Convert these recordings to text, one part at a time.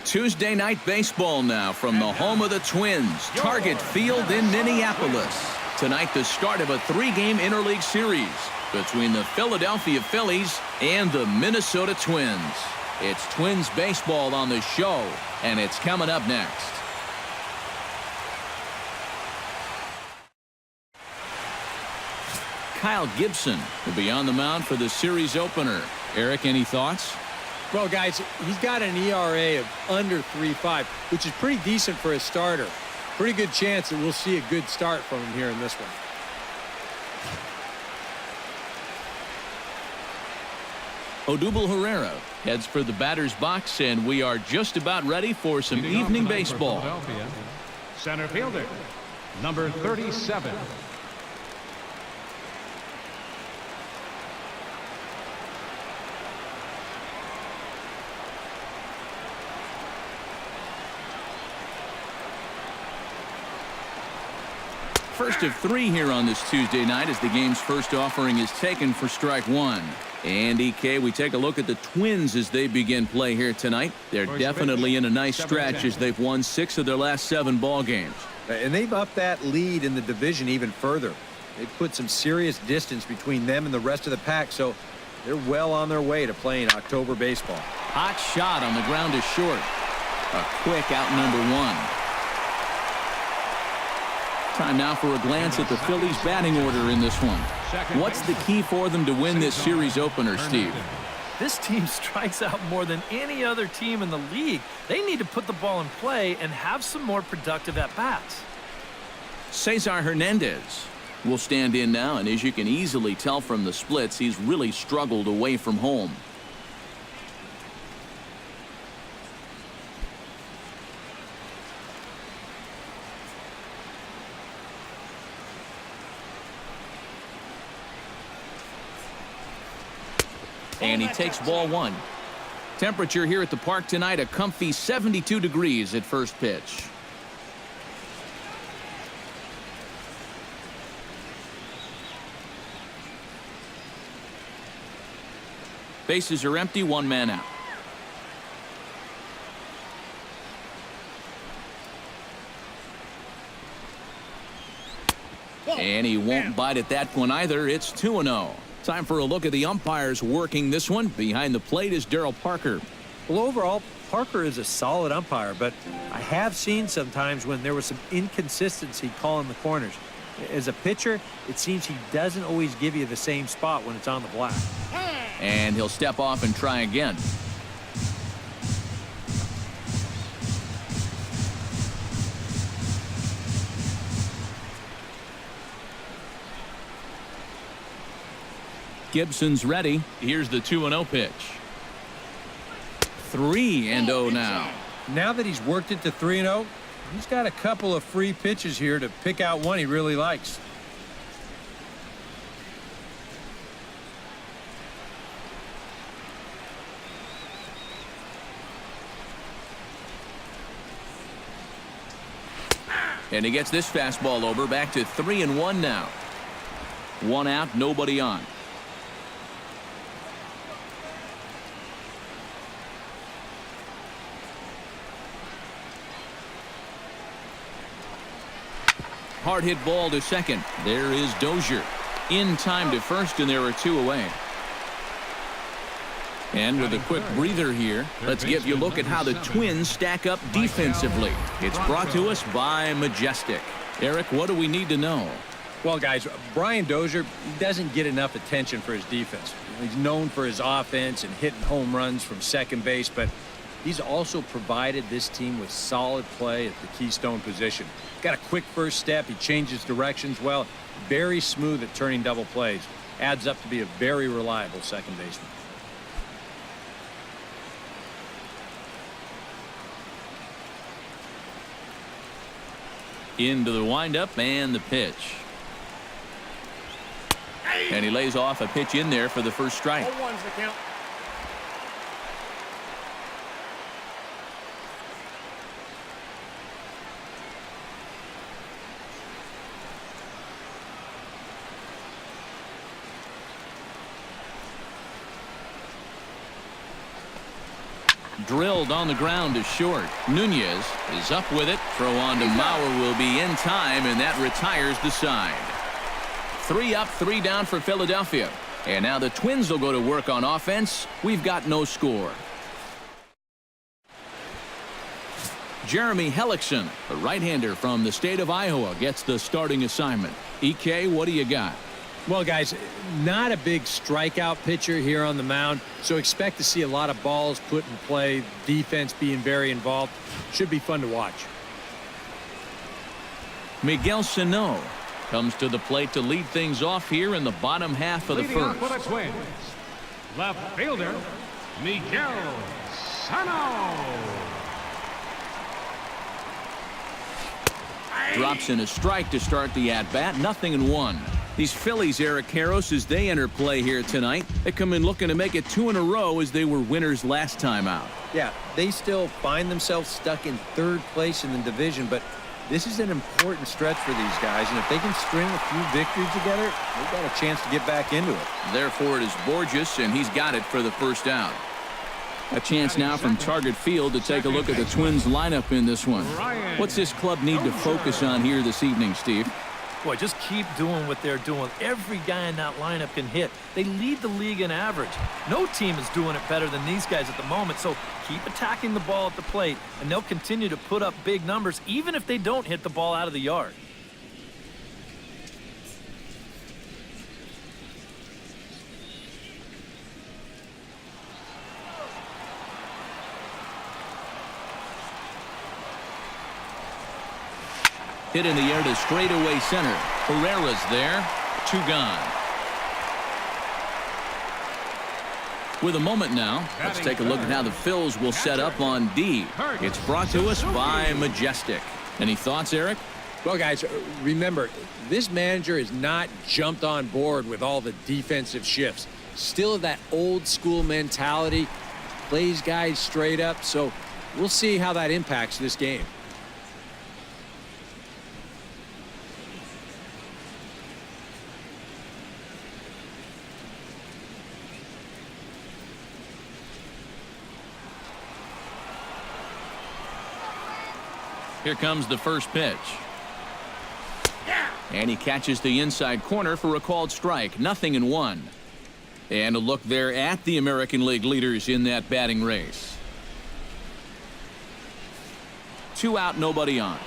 Tuesday night baseball now from the home of the Twins, Target Field in Minneapolis. Tonight, the start of a 3-game interleague series between the Philadelphia Phillies and the Minnesota Twins. It's Twins baseball on the show, and it's coming up next. Kyle Gibson will be on the mound for the series opener. Eric, any thoughts? Well, guys, he's got an ERA of under 3.5, which is pretty decent for a starter. Pretty good chance that we'll see a good start from him here in this one. Odubel Herrera heads for the batter's box, and we are just about ready for some evening baseball. Center fielder, number 37. First of 3 here on this Tuesday night as the game's first offering is taken for strike 1. And EK, we take a look at the Twins as they begin play here tonight. They're definitely in a nice stretch as they've won 6 of their last 7 ball games. And they've upped that lead in the division even further. They've put some serious distance between them and the rest of the pack, so they're well on their way to playing October baseball. Hot shot on the ground is short. A quick out number 1. Time now for a glance at the Phillies batting order in this one. What's the key for them to win this series opener, Steve? This team strikes out more than any other team in the league. They need to put the ball in play and have some more productive at-bats. Cesar Hernandez will stand in now, and as you can easily tell from the splits, he's really struggled away from home. And he takes ball 1. Temperature here at the park tonight, a comfy 72 degrees at first pitch. Bases are empty, 1 man out. And he won't bite at that one either. It's 2-0. Time for a look at the umpires working this one. Behind the plate is Darryl Parker. Well, overall, Parker is a solid umpire, but I have seen sometimes when there was some inconsistency calling the corners. As a pitcher, it seems he doesn't always give you the same spot when it's on the black. And he'll step off and try again. Gibson's ready. Here's the 2-0 pitch. 3-0 now. Now that he's worked it to 3-0, he's got a couple of free pitches here to pick out one he really likes. And he gets this fastball over. Back to 3-1 now. 1 out, nobody on. Hard hit ball to second. There is Dozier. In time to first, and there are 2 away. And with a quick breather here, let's give you a look at how the Twins stack up defensively. It's brought to us by Majestic. Eric, what do we need to know? Well, guys, Brian Dozier doesn't get enough attention for his defense. He's known for his offense and hitting home runs from second base, but he's also provided this team with solid play at the keystone position. Got a quick first step. He changes directions well. Very smooth at turning double plays. Adds up to be a very reliable second baseman. Into the windup and the pitch. And he lays off a pitch in there for the first strike. 0-1's the count. drilled on the ground to short. Nunez is up with it. Throw on to Mauer will be in time, and that retires the side. 3 up, 3 down for Philadelphia. And now the Twins will go to work on offense. We've got no score. Jeremy Hellickson, a right-hander from the state of Iowa, gets the starting assignment. EK, what do you got? Well, guys, not a big strikeout pitcher here on the mound, so expect to see a lot of balls put in play, defense being very involved. Should be fun to watch. Miguel Sano comes to the plate to lead things off here in the bottom half of the Leading off first. for the Twins, left fielder, Miguel Sano. Drops in a strike to start the at-bat. 0-1. These Phillies, Eric Karros, as they enter play here tonight, they come in looking to make it 2 in a row as they were winners last time out. Yeah, they still find themselves stuck in 3rd place in the division, but this is an important stretch for these guys, and if they can string a few victories together, they've got a chance to get back into it. Therefore, it is Borges, and he's got it for the first out. A chance now from Target Field to take a look at the Twins lineup in this one. What's this club need to focus on here this evening, Steve? Boy, just keep doing what they're doing. Every guy in that lineup can hit. They lead the league in average. No team is doing it better than these guys at the moment, so keep attacking the ball at the plate, and they'll continue to put up big numbers even if they don't hit the ball out of the yard. Hit in the air to straightaway center. Herrera's there. 2 gone. With a moment now, let's take a look at how the Phils will set up on D. It's brought to us by Majestic. Any thoughts, Eric? Well, guys, remember, this manager has not jumped on board with all the defensive shifts. Still that old school mentality, plays guys straight up, so we'll see how that impacts this game. Here comes the first pitch. And he catches the inside corner for a called strike. 0-1. And a look there at the American League leaders in that batting race. 2 out, nobody on.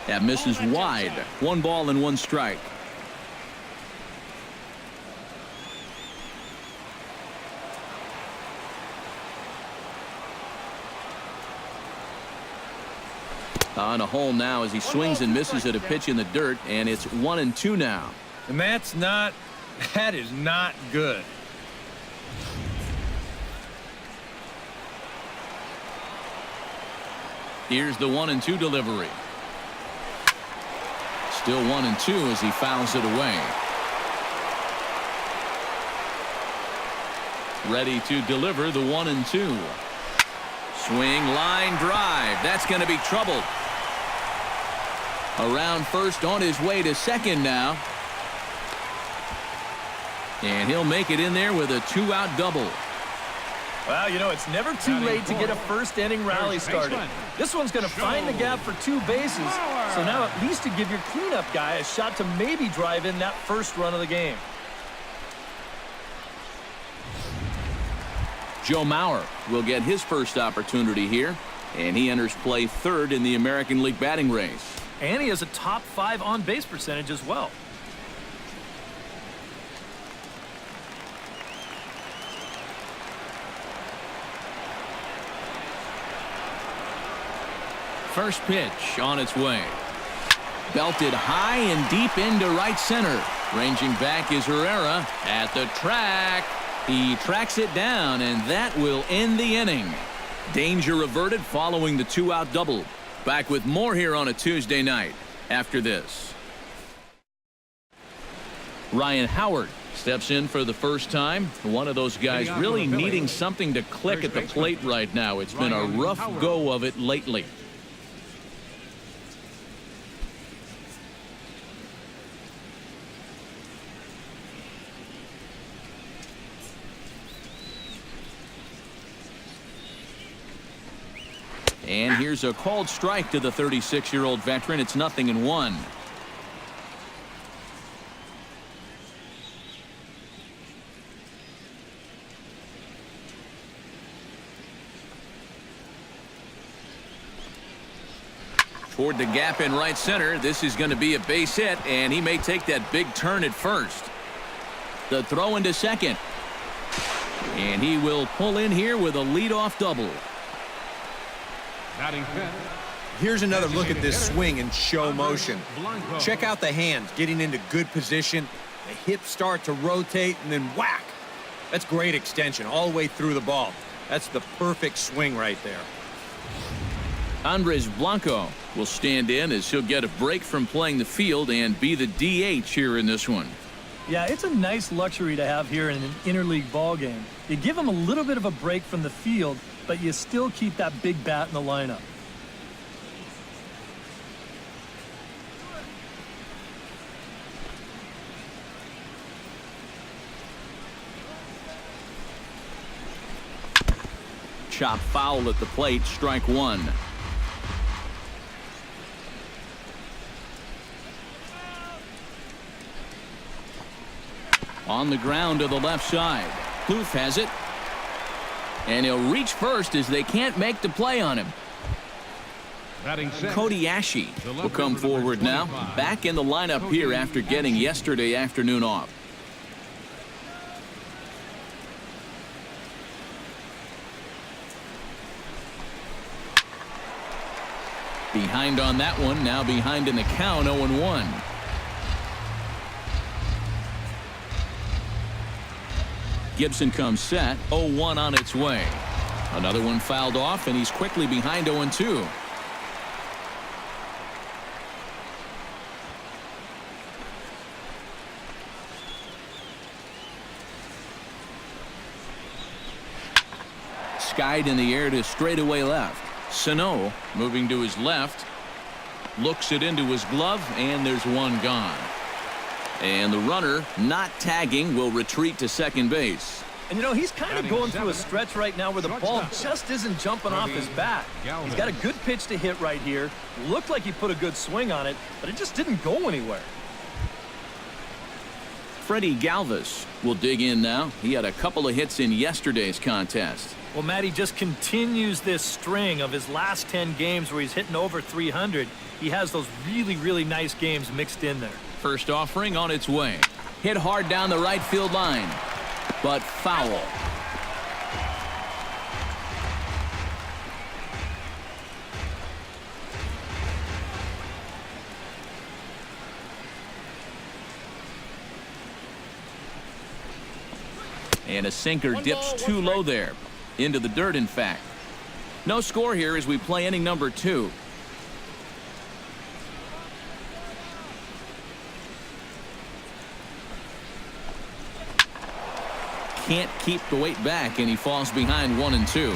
That misses wide. 1 ball and 1 strike. On a hole now as he swings and misses at a pitch in the dirt, and it's 1-2 now. And that is not good. Here's the 1-2 delivery. Still 1-2 as he fouls it away. Ready to deliver the 1-2. Swing, line drive. That's going to be trouble. Around first, on his way to second now. And he'll make it in there with a 2-out double. Well, you know, it's never too late to get a first-inning rally started. This one's going to find the gap for 2 bases. So now at least to give your cleanup guy a shot to maybe drive in that first run of the game. Joe Mauer will get his first opportunity here, and he enters play 3rd in the American League batting race. And he has a top 5 on-base percentage as well. First pitch on its way. Belted high and deep into right center. Ranging back is Herrera at the track. He tracks it down, and that will end the inning. Danger averted following the 2-out double. Back with more here on a Tuesday night after this. Ryan Howard steps in for the first time. One of those guys really needing something to click at the plate right now. It's been a rough go of it lately. And here's a called strike to the 36-year-old veteran. It's 0-1. Toward the gap in right center. This is going to be a base hit, and he may take that big turn at first. The throw into second. And he will pull in here with a leadoff double. Batting fifth. Here's another look at this swing in show motion. Check out the hands getting into good position. The hips start to rotate, and then whack. That's great extension all the way through the ball. That's the perfect swing right there. Andres Blanco will stand in as he'll get a break from playing the field and be the DH here in this one. Yeah, it's a nice luxury to have here in an interleague ball game. You give him a little bit of a break from the field, but you still keep that big bat in the lineup. Chop foul at the plate, strike one. On the ground to the left side. Kloof has it. And he'll reach first as they can't make the play on him. Batting sixth. Cody Ashe will come forward now. Back in the lineup here after getting yesterday afternoon off. Behind on that one. Now behind in the count, 0-1. Gibson comes set, 0-1 on its way. Another one fouled off, and he's quickly behind 0-2. Skied in the air to straightaway left. Sano moving to his left. Looks it into his glove, and there's one gone. And the runner, not tagging, will retreat to second base. And, you know, he's kind of going through a stretch right now where the ball just isn't jumping off his bat. He's got a good pitch to hit right here. Looked like he put a good swing on it, but it just didn't go anywhere. Freddie Galvis will dig in now. He had a couple of hits in yesterday's contest. Well, Matty just continues this string of his last 10 games where he's hitting over 300. He has those really, really nice games mixed in there. First offering on its way. Hit hard down the right field line, but foul. And a sinker dips too low there. Into the dirt, in fact. No score here as we play inning number 2. Can't keep the weight back, and he falls behind 1-2.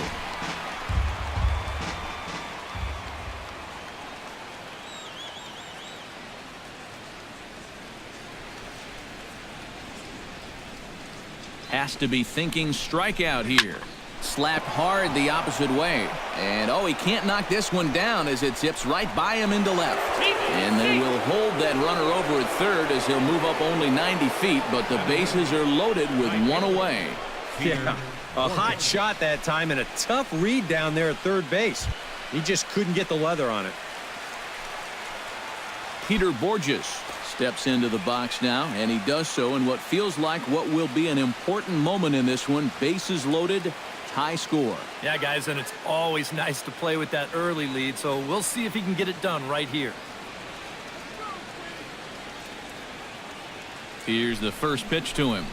Has to be thinking strikeout here. Slapped hard the opposite way. And, oh, he can't knock this one down as it zips right by him into left. And they will hold that runner over at third as he'll move up only 90 feet, but the bases are loaded with one away. Yeah, a hot shot that time and a tough read down there at third base. He just couldn't get the leather on it. Peter Borges steps into the box now, and he does so in what feels like what will be an important moment in this one. Bases loaded, high score. Yeah, guys, and it's always nice to play with that early lead, so we'll see if he can get it done right here. Here's the first pitch to him.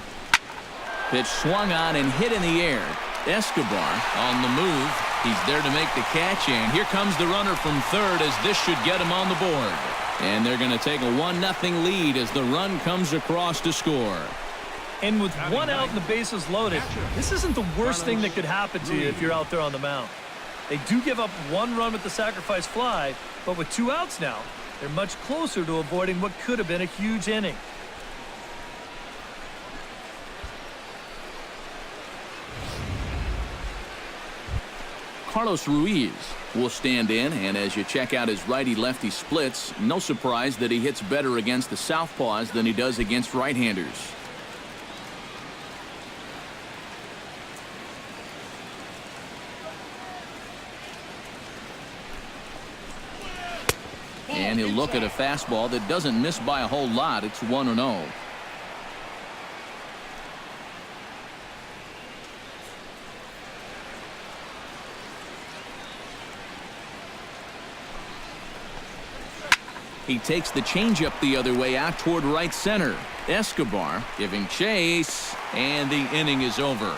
Pitch swung on and hit in the air. Escobar on the move. He's there to make the catch, and here comes the runner from third as this should get him on the board. And they're going to take a 1-0 lead as the run comes across to score. And with one out and the bases loaded, this isn't the worst thing that could happen to you if you're out there on the mound. They do give up one run with the sacrifice fly, but with 2 outs now, they're much closer to avoiding what could have been a huge inning. Carlos Ruiz will stand in, and as you check out his righty-lefty splits, no surprise that he hits better against the southpaws than he does against right-handers. And he'll look at a fastball that doesn't miss by a whole lot. It's 1-0. He takes the changeup the other way out toward right center. Escobar giving chase, and the inning is over.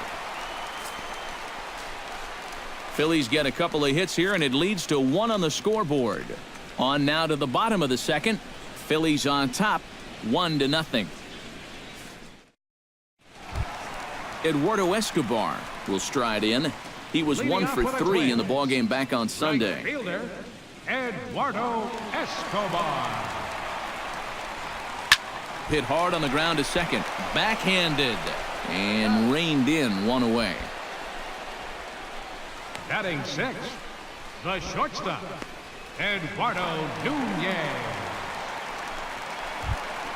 Phillies get a couple of hits here, and it leads to 1 on the scoreboard. On now to the bottom of the second. Phillies on top, 1-0. Eduardo Escobar will stride in. He was 1 for 3 in the ballgame back on Sunday. Fielder, Eduardo Escobar. Hit hard on the ground to second. Backhanded. And reined in, 1 away. Batting 6, the shortstop, Eduardo Nunez.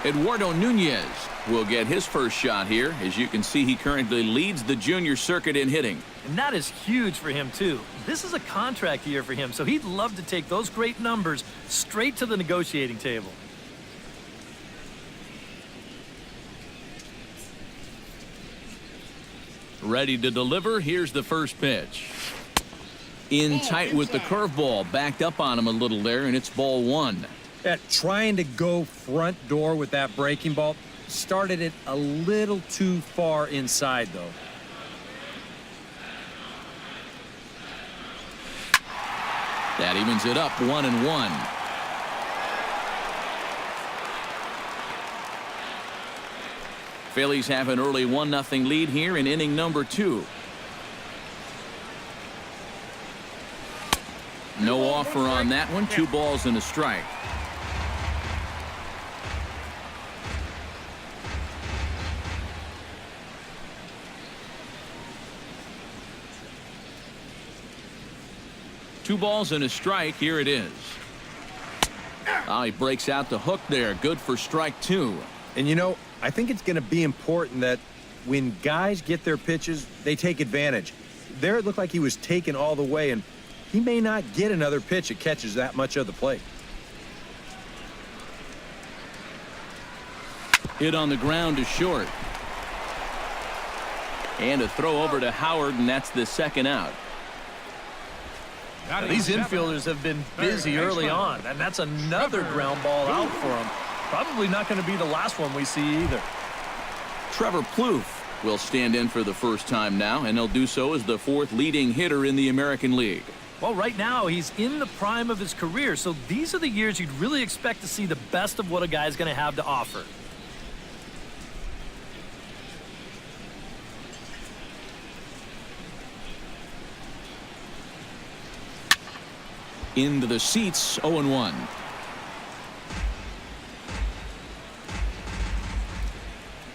Eduardo Nunez will get his first shot here. As you can see, he currently leads the junior circuit in hitting. And that is huge for him, too. This is a contract year for him, so he'd love to take those great numbers straight to the negotiating table. Ready to deliver. Here's the first pitch. In tight with the curveball. Backed up on him a little there, and it's ball 1. Yeah, trying to go front door with that breaking ball. Started it a little too far inside, though. That evens it up, 1-1. Phillies have an early 1-0 lead here in inning number 2. No offer on that one. 2 balls and a strike. Two balls and a strike. Here it is. Oh, he breaks out the hook there. Good for strike 2. And you know, I think it's going to be important that when guys get their pitches, they take advantage. There it looked like he was taken all the way, and he may not get another pitch that catches that much of the plate. Hit on the ground to short. And a throw over to Howard, and that's the second out. These infielders have been busy early on, and that's another ground ball out for them. Probably not going to be the last one we see either. Trevor Plouffe will stand in for the first time now, and he'll do so as the 4th leading hitter in the American League. Well, right now he's in the prime of his career, so these are the years you'd really expect to see the best of what a guy's going to have to offer. Into the seats, 0-1.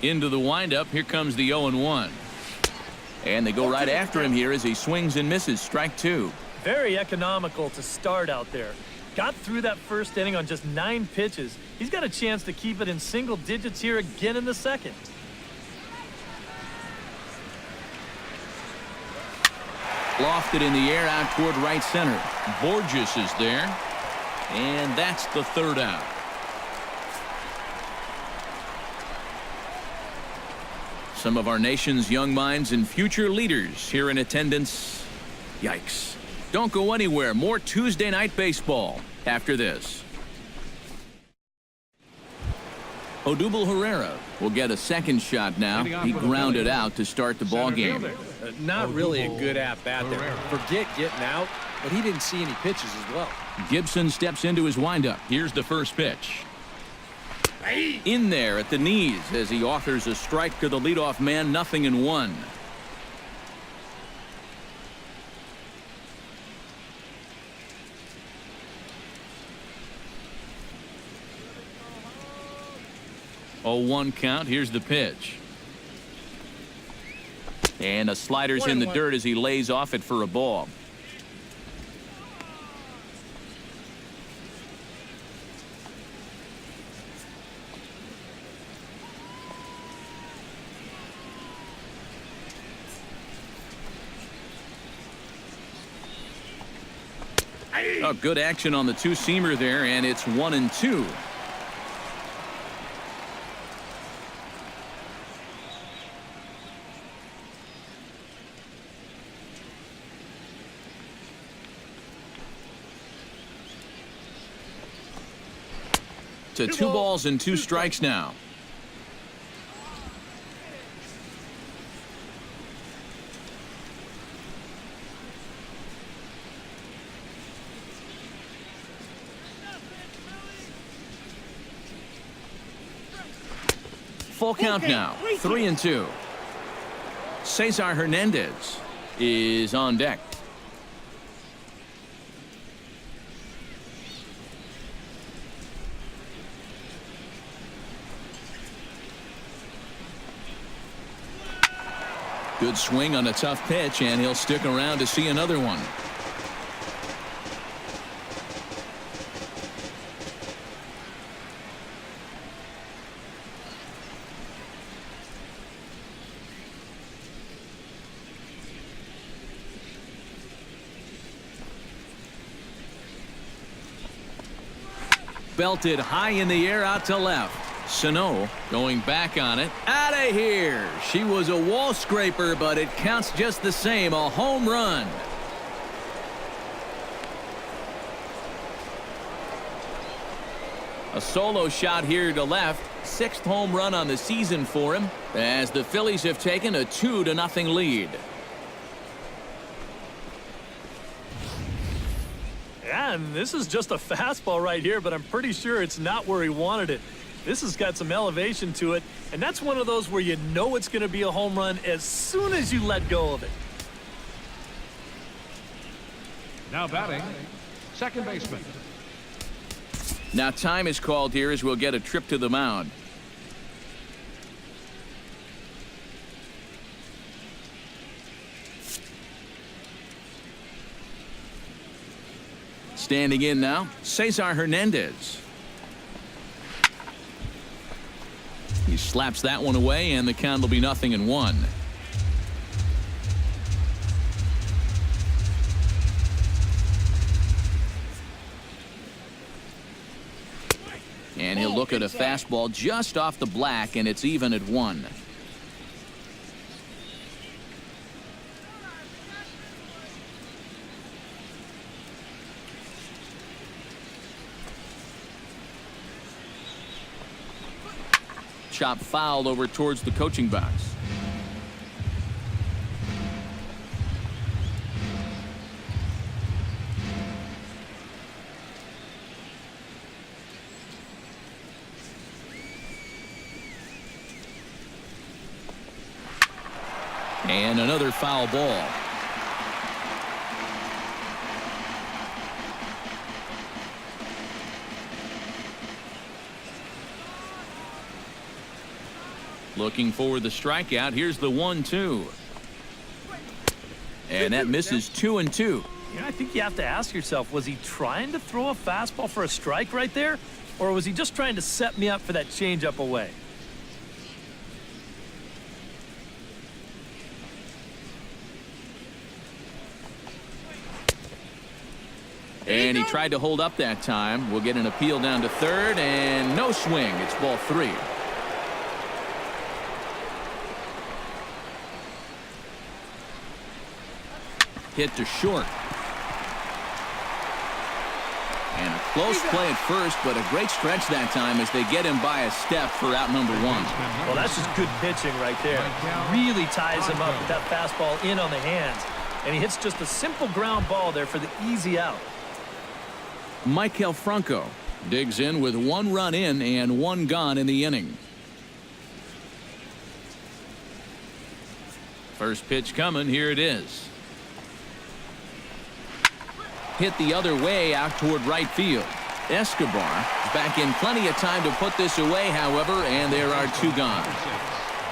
Into the windup. Here comes the 0-1. And they go right after him here as he swings and misses. Strike 2. Very economical to start out there. Got through that first inning on just 9 pitches. He's got a chance to keep it in single digits here again in the second. Lofted in the air out toward right center. Borges is there. And that's the 3rd out. Some of our nation's young minds and future leaders here in attendance. Yikes. Don't go anywhere. More Tuesday night baseball after this. Odubel Herrera will get a second shot now. He grounded out to start the ball game. Not really a good at-bat there. Forget getting out, but he didn't see any pitches as well. Gibson steps into his windup. Here's the first pitch. In there at the knees as he offers a strike to the leadoff man. 0-1. A 1 count. Here's the pitch. And a slider's in the dirt as he lays off it for a ball. Oh, good action on the two-seamer there, and it's 1-2. To 2 balls and 2 strikes now. Full count now, 3-2. Cesar Hernandez is on deck. Good swing on a tough pitch, and he'll stick around to see another one. Belted high in the air out to left. Sano going back on it. Out of here. She was a wall scraper, but it counts just the same. A home run. A solo shot here to left. 6th home run on the season for him, as the Phillies have taken a 2-0 lead. Yeah, and this is just a fastball right here, but I'm pretty sure it's not where he wanted it. This has got some elevation to it, and that's one of those where you know it's going to be a home run as soon as you let go of it. Now batting, second baseman. Now time is called here as we'll get a trip to the mound. Standing in now, Cesar Hernandez. He slaps that one away, and the count will be 0-1. And he'll look at a fastball just off the black, and it's even at 1. Chop foul over towards the coaching box. And another foul ball. Looking for the strikeout. Here's the 1-2. And that misses 2-2. Yeah, I think you have to ask yourself, was he trying to throw a fastball for a strike right there? Or was he just trying to set me up for that changeup away? And he tried to hold up that time. We'll get an appeal down to third, and no swing. It's ball 3. Hit to short. And a close play at first, but a great stretch that time as they get him by a step for out number 1. Well, that's just good pitching right there. Really ties him up with that fastball in on the hands. And he hits just a simple ground ball there for the easy out. Michael Franco digs in with 1 run in and 1 gone in the inning. First pitch coming. Here it is. Hit the other way out toward right field. Escobar is back in plenty of time to put this away, however, and there are 2 gone.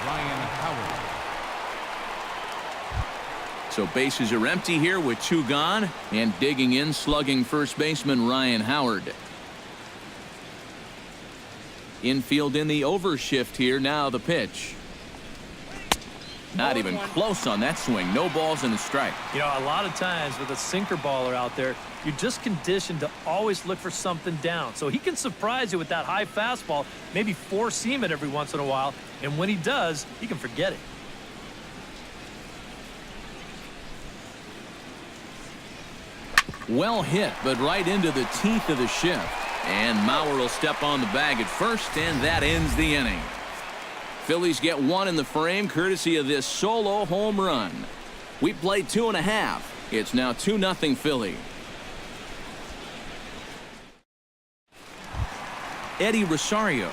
Ryan Howard. So bases are empty here with 2 gone, and digging in, slugging first baseman Ryan Howard. Infield in the overshift here. Now the pitch. Not even close on that swing. No balls and a strike. You know, a lot of times with a sinker baller out there, you're just conditioned to always look for something down. So he can surprise you with that high fastball, maybe four-seam it every once in a while, and when he does, he can forget it. Well hit, but right into the teeth of the shift. And Mauer will step on the bag at first, and that ends the inning. Phillies get one in the frame courtesy of this solo home run. We played 2.5. It's now 2-0 Philly. Eddie Rosario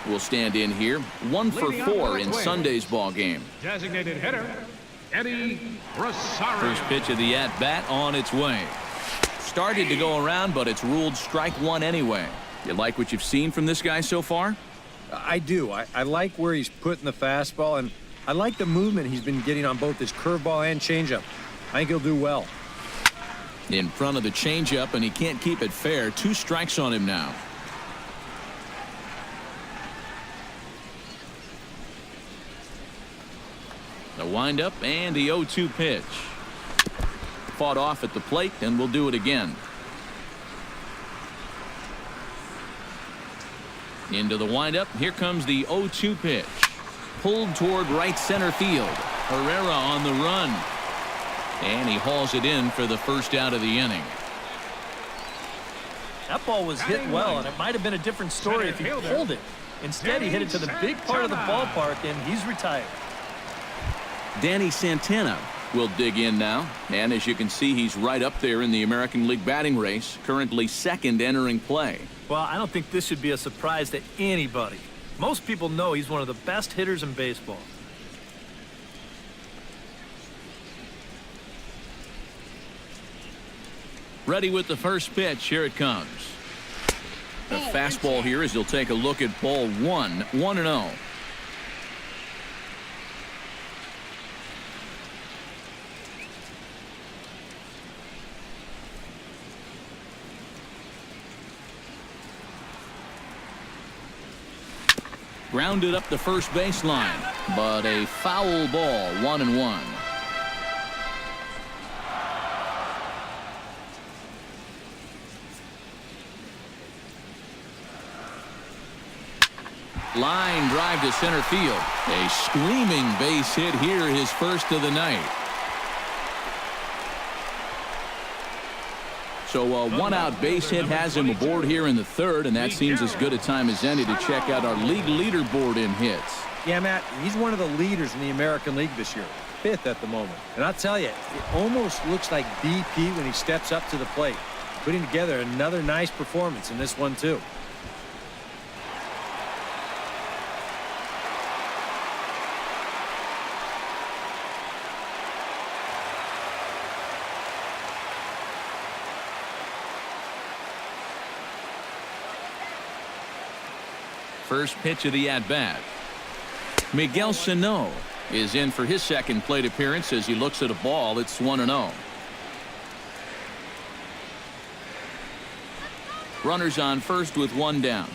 will stand in here, 1 for 4 in Sunday's ball game. Designated hitter, Eddie Rosario. First pitch of the at-bat on its way. Started to go around, but it's ruled strike one anyway. You like what you've seen from this guy so far? I do. I like where he's putting the fastball, and I like the movement he's been getting on both his curveball and changeup. I think he'll do well. In front of the changeup, and he can't keep it fair. 2 strikes on him now. The windup and the 0-2 pitch. Fought off at the plate, and we'll do it again. Into the windup. Here comes the 0-2 pitch. Pulled toward right center field. Herrera on the run. And he hauls it in for the first out of the inning. That ball was hit well, and it might have been a different story if he pulled it. Instead, he hit it to the big part of the ballpark, and he's retired. Danny Santana will dig in now, and as you can see, he's right up there in the American League batting race, currently second entering play. Well, I don't think this should be a surprise to anybody. Most people know he's one of the best hitters in baseball. Ready with the first pitch. Here it comes. The fastball here as he'll take a look at ball 1, 1-0. Grounded up the first baseline, but a foul ball, 1-1. Line drive to center field. A screaming base hit here, his first of the night. So a one-out base hit has him aboard here in the third, and that seems as good a time as any to check out our league leaderboard in hits. Yeah, Matt, he's one of the leaders in the American League this year. 5th at the moment. And I'll tell you, it almost looks like BP when he steps up to the plate. Putting together another nice performance in this one, too. First pitch of the at-bat. Miguel Sano is in for his second plate appearance as he looks at a ball. It's 1-0. Runners on first with 1 down.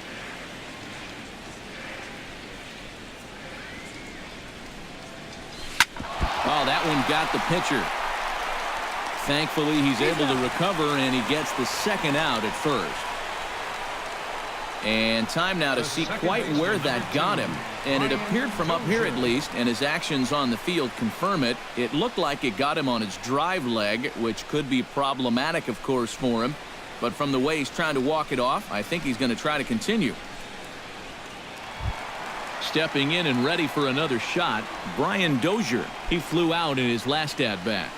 Oh, that one got the pitcher. Thankfully, he's able to recover, and he gets the second out at first. And time now to see quite where that got him. And it appeared from up here at least, and his actions on the field confirm it. It looked like it got him on his drive leg, which could be problematic, of course, for him. But from the way he's trying to walk it off, I think he's going to try to continue. Stepping in and ready for another shot, Brian Dozier. He flew out in his last at-bat.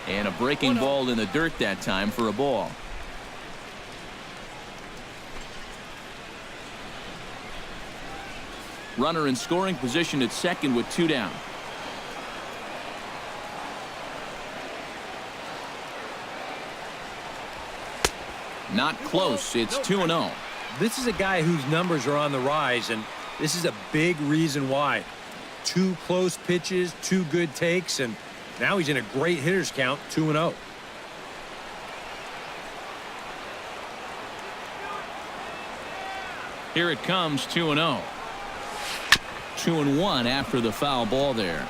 And a breaking ball in the dirt that time for a ball. Runner in scoring position at second with 2 down. Not close. It's 2-0. This is a guy whose numbers are on the rise, and this is a big reason why. 2 close pitches, 2 good takes, and now he's in a great hitter's count, 2-0. Here it comes, 2-0. 2-1 after the foul ball there.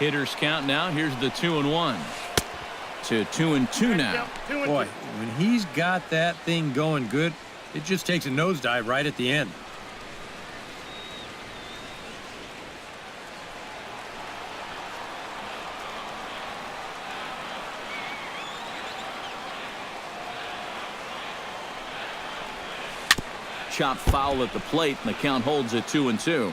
Hitters count now. Here's the 2-1 to 2-2 now. Boy, when he's got that thing going good, it just takes a nosedive right at the end. Chopped foul at the plate, and the count holds at 2-2.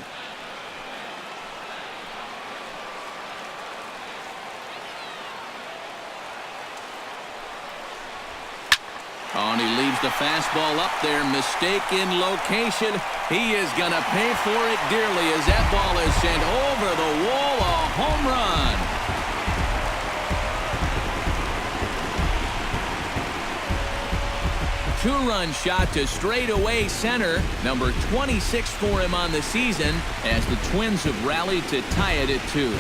Oh, and he leaves the fastball up there. Mistaken location. He is going to pay for it dearly as that ball is sent over the wall. A home run. Two-run shot to straightaway center. Number 26 for him on the season as the Twins have rallied to tie it at 2.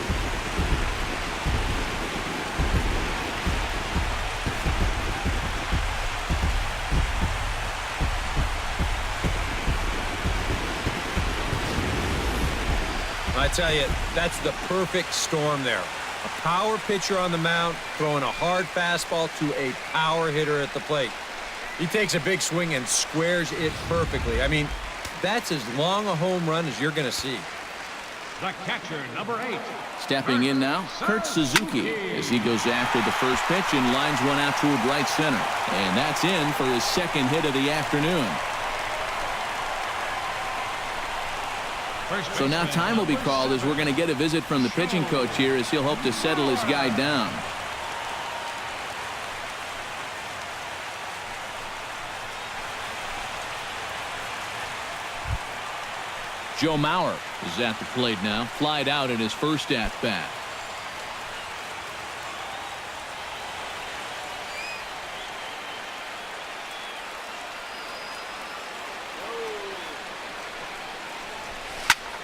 I tell you, that's the perfect storm there. A power pitcher on the mound throwing a hard fastball to a power hitter at the plate. He takes a big swing and squares it perfectly. I mean, that's as long a home run as you're going to see. The catcher, number 8. Stepping in now, Kurt Suzuki, as he goes after the first pitch and lines one out toward right center. And that's in for his second hit of the afternoon. So now time will be called as we're going to get a visit from the pitching coach here as he'll hope to settle his guy down. Joe Mauer is at the plate now, flied out in his first at-bat.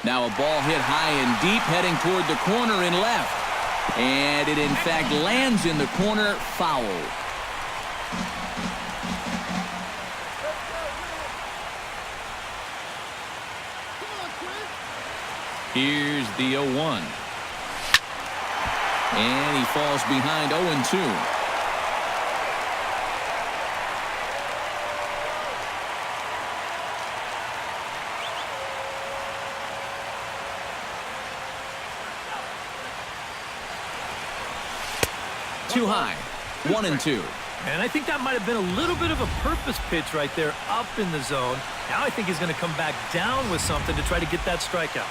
Now a ball hit high and deep, heading toward the corner and left. And it, in fact, lands in the corner, foul. Here's the 0-1. And he falls behind 0-2. Too high. 1-2. And I think that might have been a little bit of a purpose pitch right there up in the zone. Now I think he's going to come back down with something to try to get that strikeout.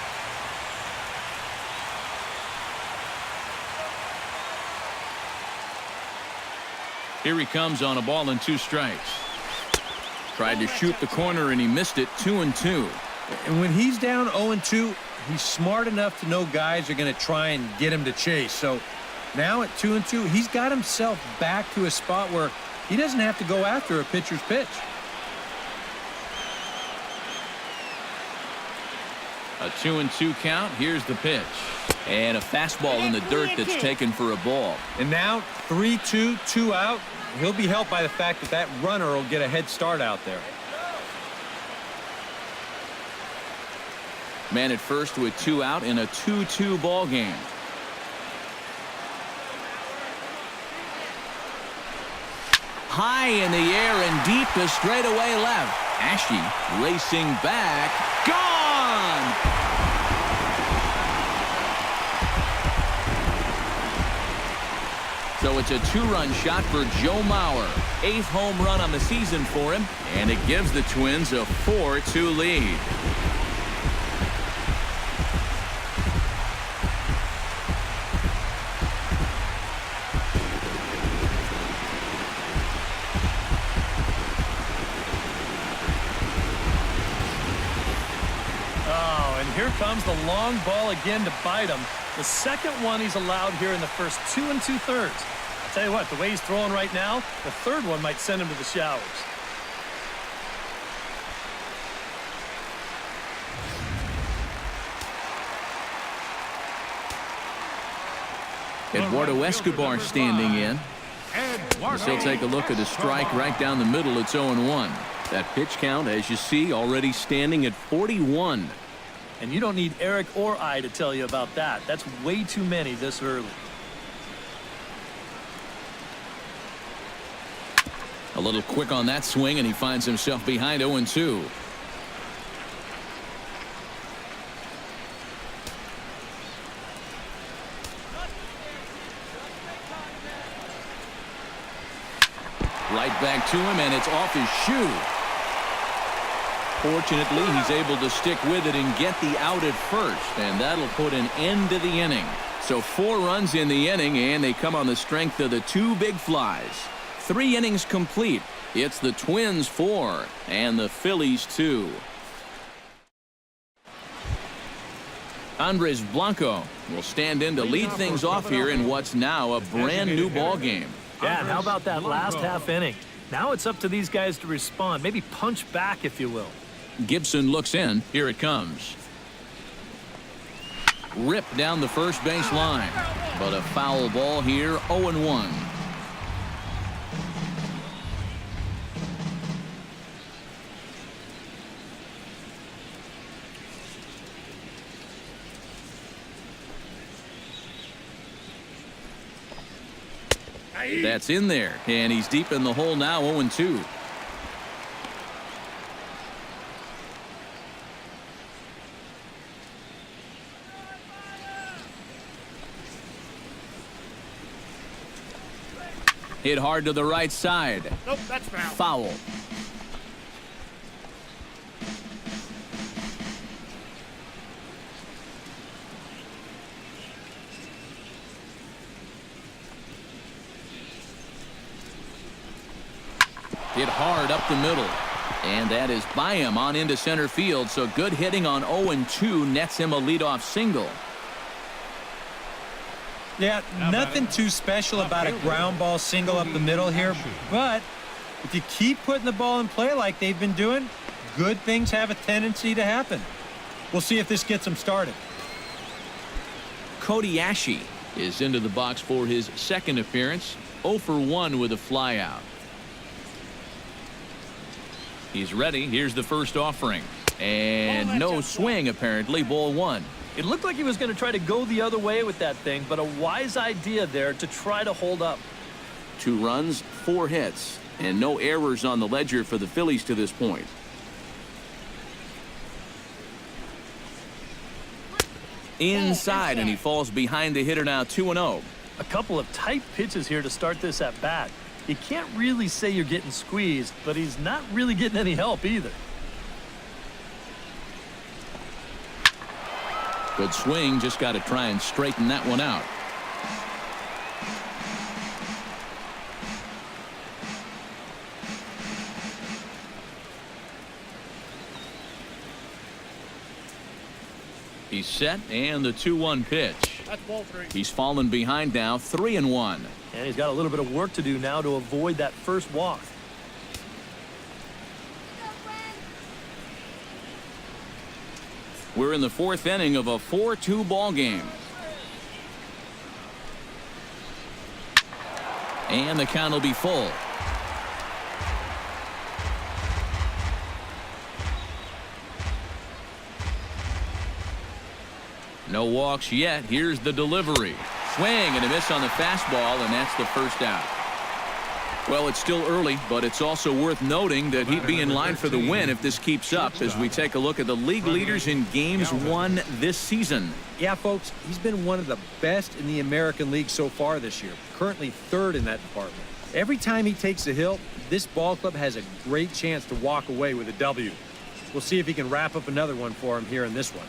Here he comes on a ball and 2 strikes. Tried to shoot the corner and he missed it. 2-2. And when he's down 0-2, he's smart enough to know guys are going to try and get him to chase. So now at 2-2, he's got himself back to a spot where he doesn't have to go after a pitcher's pitch. A 2-2 count. Here's the pitch. And a fastball in the dirt that's taken for a ball. And now 3-2, 2 out. He'll be helped by the fact that that runner will get a head start out there. Man at first with 2 out in a 2-2 ball game. High in the air and deep to straightaway left. Ashe racing back. Gone! So it's a 2-run shot for Joe Mauer. 8th home run on the season for him, and it gives the Twins a 4-2 lead. Oh, and here comes the long ball again to bite him. The second one he's allowed here in the first 2 2/3. I'll tell you what, the way he's throwing right now, the third one might send him to the showers. Eduardo Escobar standing in. He'll take a look at a strike right down the middle. It's 0-1. That pitch count, as you see, already standing at 41. And you don't need Eric or I to tell you about that. That's way too many this early. A little quick on that swing, and he finds himself behind 0-2. Right back to him, and it's off his shoe. Fortunately, he's able to stick with it and get the out at first, and that'll put an end to the inning. So 4 runs in the inning, and they come on the strength of the 2 big flies. 3 innings complete. It's the Twins 4 and the Phillies 2. Andres Blanco will stand in to lead things off here in what's now a brand new ball game. Yeah, and how about that last half inning? Now it's up to these guys to respond. Maybe punch back, if you will. Gibson looks in. Here it comes. Ripped down the first base line. But a foul ball here, 0-1. That's in there, and he's deep in the hole now, 0-2. Hit hard to the right side. Nope, that's foul. Foul. Hit hard up the middle. And that is by him on into center field. So good hitting on 0-2 nets him a leadoff single. Yeah, nothing too special about a ground ball single up the middle here. But if you keep putting the ball in play like they've been doing, good things have a tendency to happen. We'll see if this gets them started. Cody Ashe is into the box for his second appearance. 0-for-1 with a flyout. He's ready. Here's the first offering. And no swing, apparently. Ball 1. It looked like he was going to try to go the other way with that thing, but a wise idea there to try to hold up. 2 runs, 4 hits, and no errors on the ledger for the Phillies to this point. Inside, and he falls behind the hitter now, 2-0. A couple of tight pitches here to start this at bat. You can't really say you're getting squeezed, but he's not really getting any help either. Good swing, just got to try and straighten that one out. He's set, and the 2-1 pitch. That's ball 3. He's fallen behind now, 3-1. And he's got a little bit of work to do now to avoid that first walk. We're in the 4th inning of a 4-2 ball game. And the count will be full. No walks yet. Here's the delivery. Swing and a miss on the fastball, and that's the first out. Well, it's still early, but it's also worth noting that he'd be in line for the win if this keeps up as we take a look at the league leaders in games won this season. Yeah, folks, he's been one of the best in the American League so far this year, currently 3rd in that department. Every time he takes a hill, this ball club has a great chance to walk away with a W. We'll see if he can wrap up another one for him here in this one.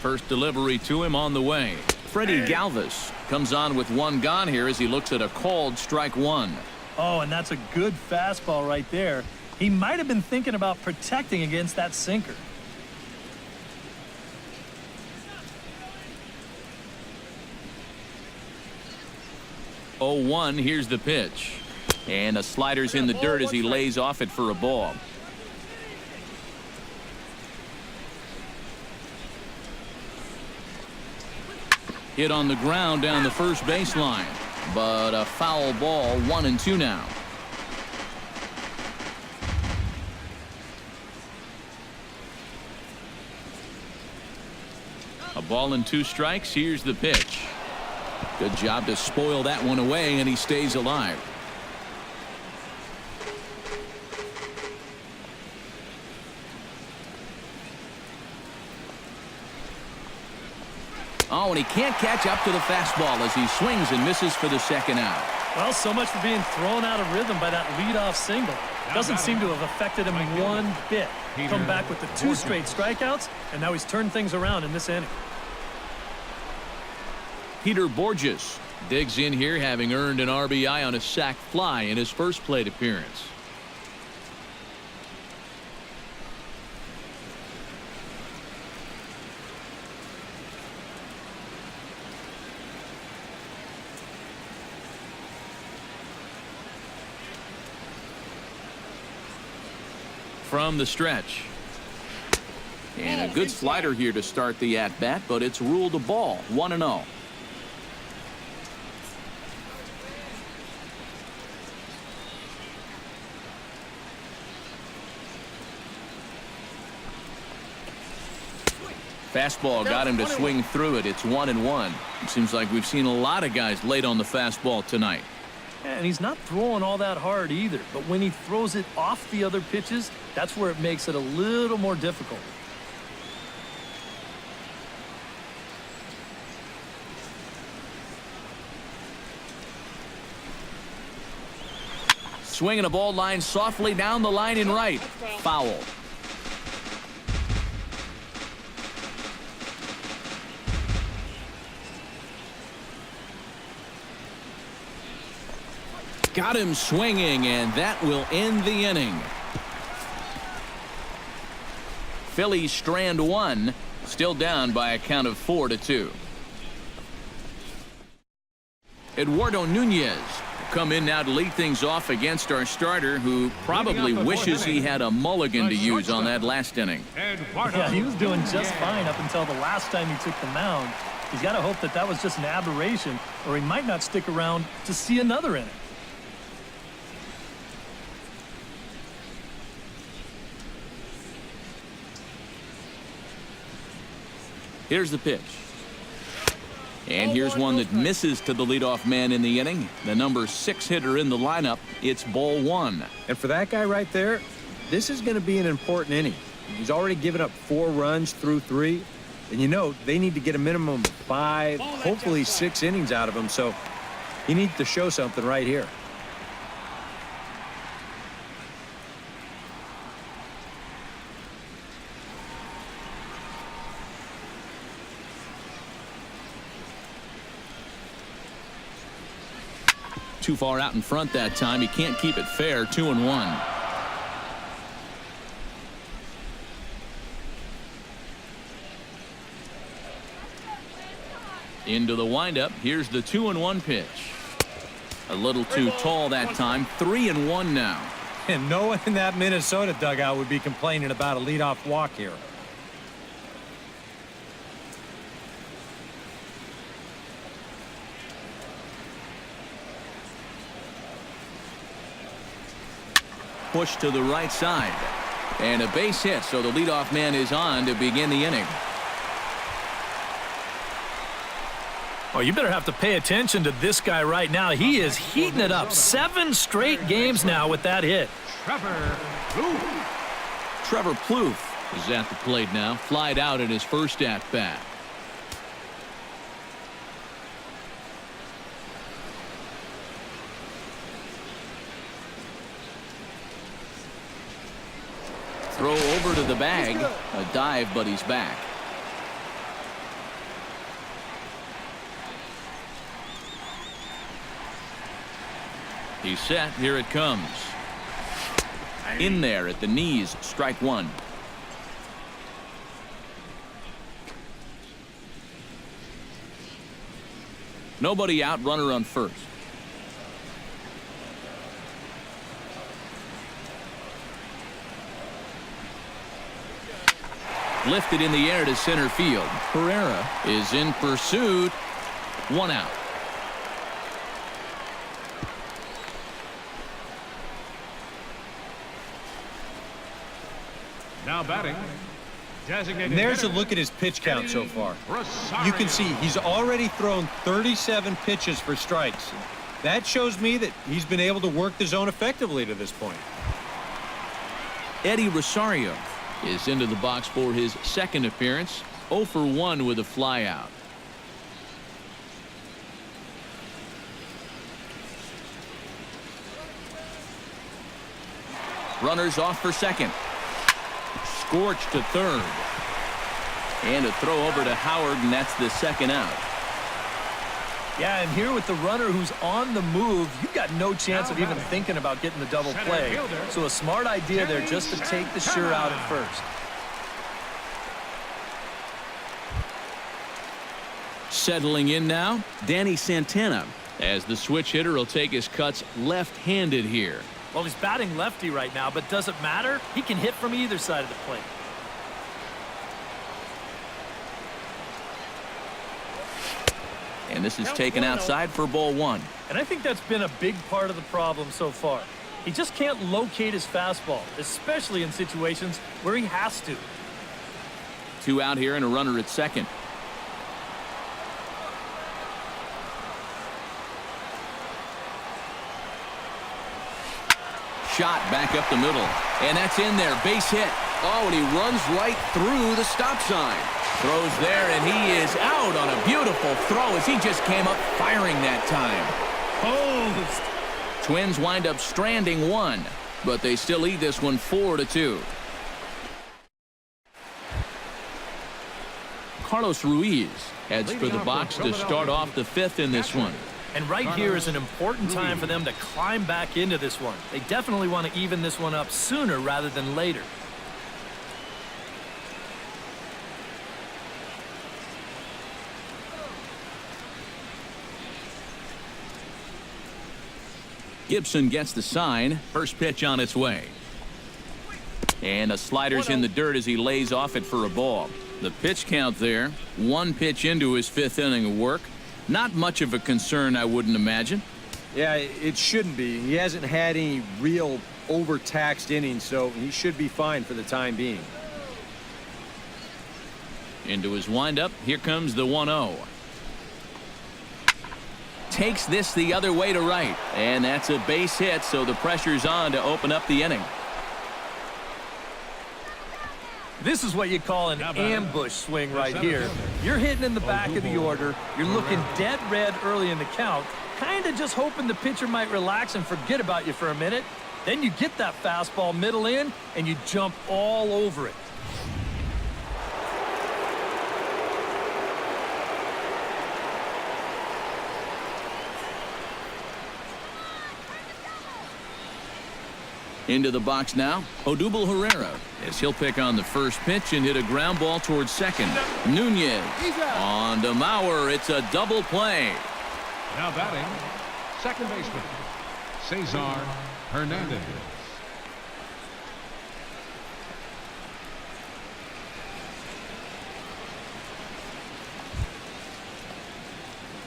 First delivery to him on the way. Freddie Galvis comes on with 1 gone here as he looks at a called strike 1. Oh, and that's a good fastball right there. He might have been thinking about protecting against that sinker. Oh, 1, here's the pitch. And a slider's in the dirt as he lays off it for a ball. Hit on the ground down the first baseline. But a foul ball, 1-2 now. A ball and 2 strikes. Here's the pitch. Good job to spoil that one away, and he stays alive. Oh, and he can't catch up to the fastball as he swings and misses for the second out. Well, so much for being thrown out of rhythm by that leadoff single. Doesn't seem to have affected him one bit. Come back with the 2 straight strikeouts, and now he's turned things around in this inning. Peter Borges digs in here, having earned an RBI on a sac fly in his first plate appearance. From the stretch. And a good slider here to start the at-bat, but it's ruled a ball, 1-0. Fastball got him to swing through it. It's 1-1. It seems like we've seen a lot of guys late on the fastball tonight. And he's not throwing all that hard either. But when he throws it off the other pitches, that's where it makes it a little more difficult. Swinging a ball line softly down the line in right. Foul. Got him swinging, and that will end the inning. Phillies strand 1, still down by a count of 4-2. Eduardo Nunez will come in now to lead things off against our starter, who probably wishes he had a mulligan to use on that last inning. Yeah, he was doing just fine up until the last time he took the mound. He's got to hope that that was just an aberration, or he might not stick around to see another inning. Here's the pitch. And here's one that misses to the leadoff man in the inning. The number 6 hitter in the lineup. It's ball 1. And for that guy right there, this is going to be an important inning. He's already given up 4 runs through 3. And you know, they need to get a minimum of 5, hopefully 6 innings out of him. So he needs to show something right here. Too far out in front that time. He can't keep it fair. 2-1. Into the windup. Here's the 2-1 pitch. A little too tall that time. 3-1 now. And no one in that Minnesota dugout would be complaining about a leadoff walk here. Push to the right side. And a base hit, so the leadoff man is on to begin the inning. Oh, you better have to pay attention to this guy right now. He is heating it up. 7 straight games now with that hit. Trevor Plouffe is at the plate now. Flied out in his first at-bat. Throw over to the bag. A dive, but he's back. He's set. Here it comes. In there at the knees. Strike 1. Nobody out. Runner on first. Lifted in the air to center field. Pereira is in pursuit. 1 out. Now batting. Designated And there's a hitter, look at his pitch count so far. Rosario. You can see he's already thrown 37 pitches for strikes. That shows me that he's been able to work the zone effectively to this point. Eddie Rosario is into the box for his second appearance. 0 for 1 with a flyout. Runners off for second. Scorched to third. And a throw over to Howard, and that's the second out. Yeah, and here with the runner who's on the move, you've got no chance of even thinking about getting the double play. So a smart idea there just to take the sure out at first. Settling in now, Danny Santana, as the switch hitter will take his cuts left-handed here. Well, he's batting lefty right now, but does it matter? He can hit from either side of the plate. And this is taken outside for ball 1. And I think that's been a big part of the problem so far. He just can't locate his fastball, especially in situations where he has to. 2 out here and a runner at second. Shot back up the middle. And that's in there. Base hit. Oh, and he runs right through the stop sign. Throws there, and he is out on a beautiful throw as he just came up firing that time. Posed. Twins wind up stranding 1, but they still lead this one 4-2. Carlos Ruiz heads for the box to start off the 5th in this one. And right here is an important time for them to climb back into this one. They definitely want to even this one up sooner rather than later. Gibson gets the sign. First pitch on its way. And a slider's in the dirt as he lays off it for a ball. The pitch count there. 1 pitch into his 5th inning of work. Not much of a concern, I wouldn't imagine. Yeah, it shouldn't be. He hasn't had any real overtaxed innings, so he should be fine for the time being. Into his windup. Here comes the 1-0. Takes this the other way to right. And that's a base hit, so the pressure's on to open up the inning. This is what you call an ambush swing right here. You're hitting in the back of the order. You're looking dead red early in the count, kind of just hoping the pitcher might relax and forget about you for a minute. Then you get that fastball middle in, and you jump all over it. Into the box now, Odubel Herrera, as he'll pick on the first pitch and hit a ground ball towards second. Nunez on to Mauer. It's a double play. Now batting, second baseman, Cesar Hernandez.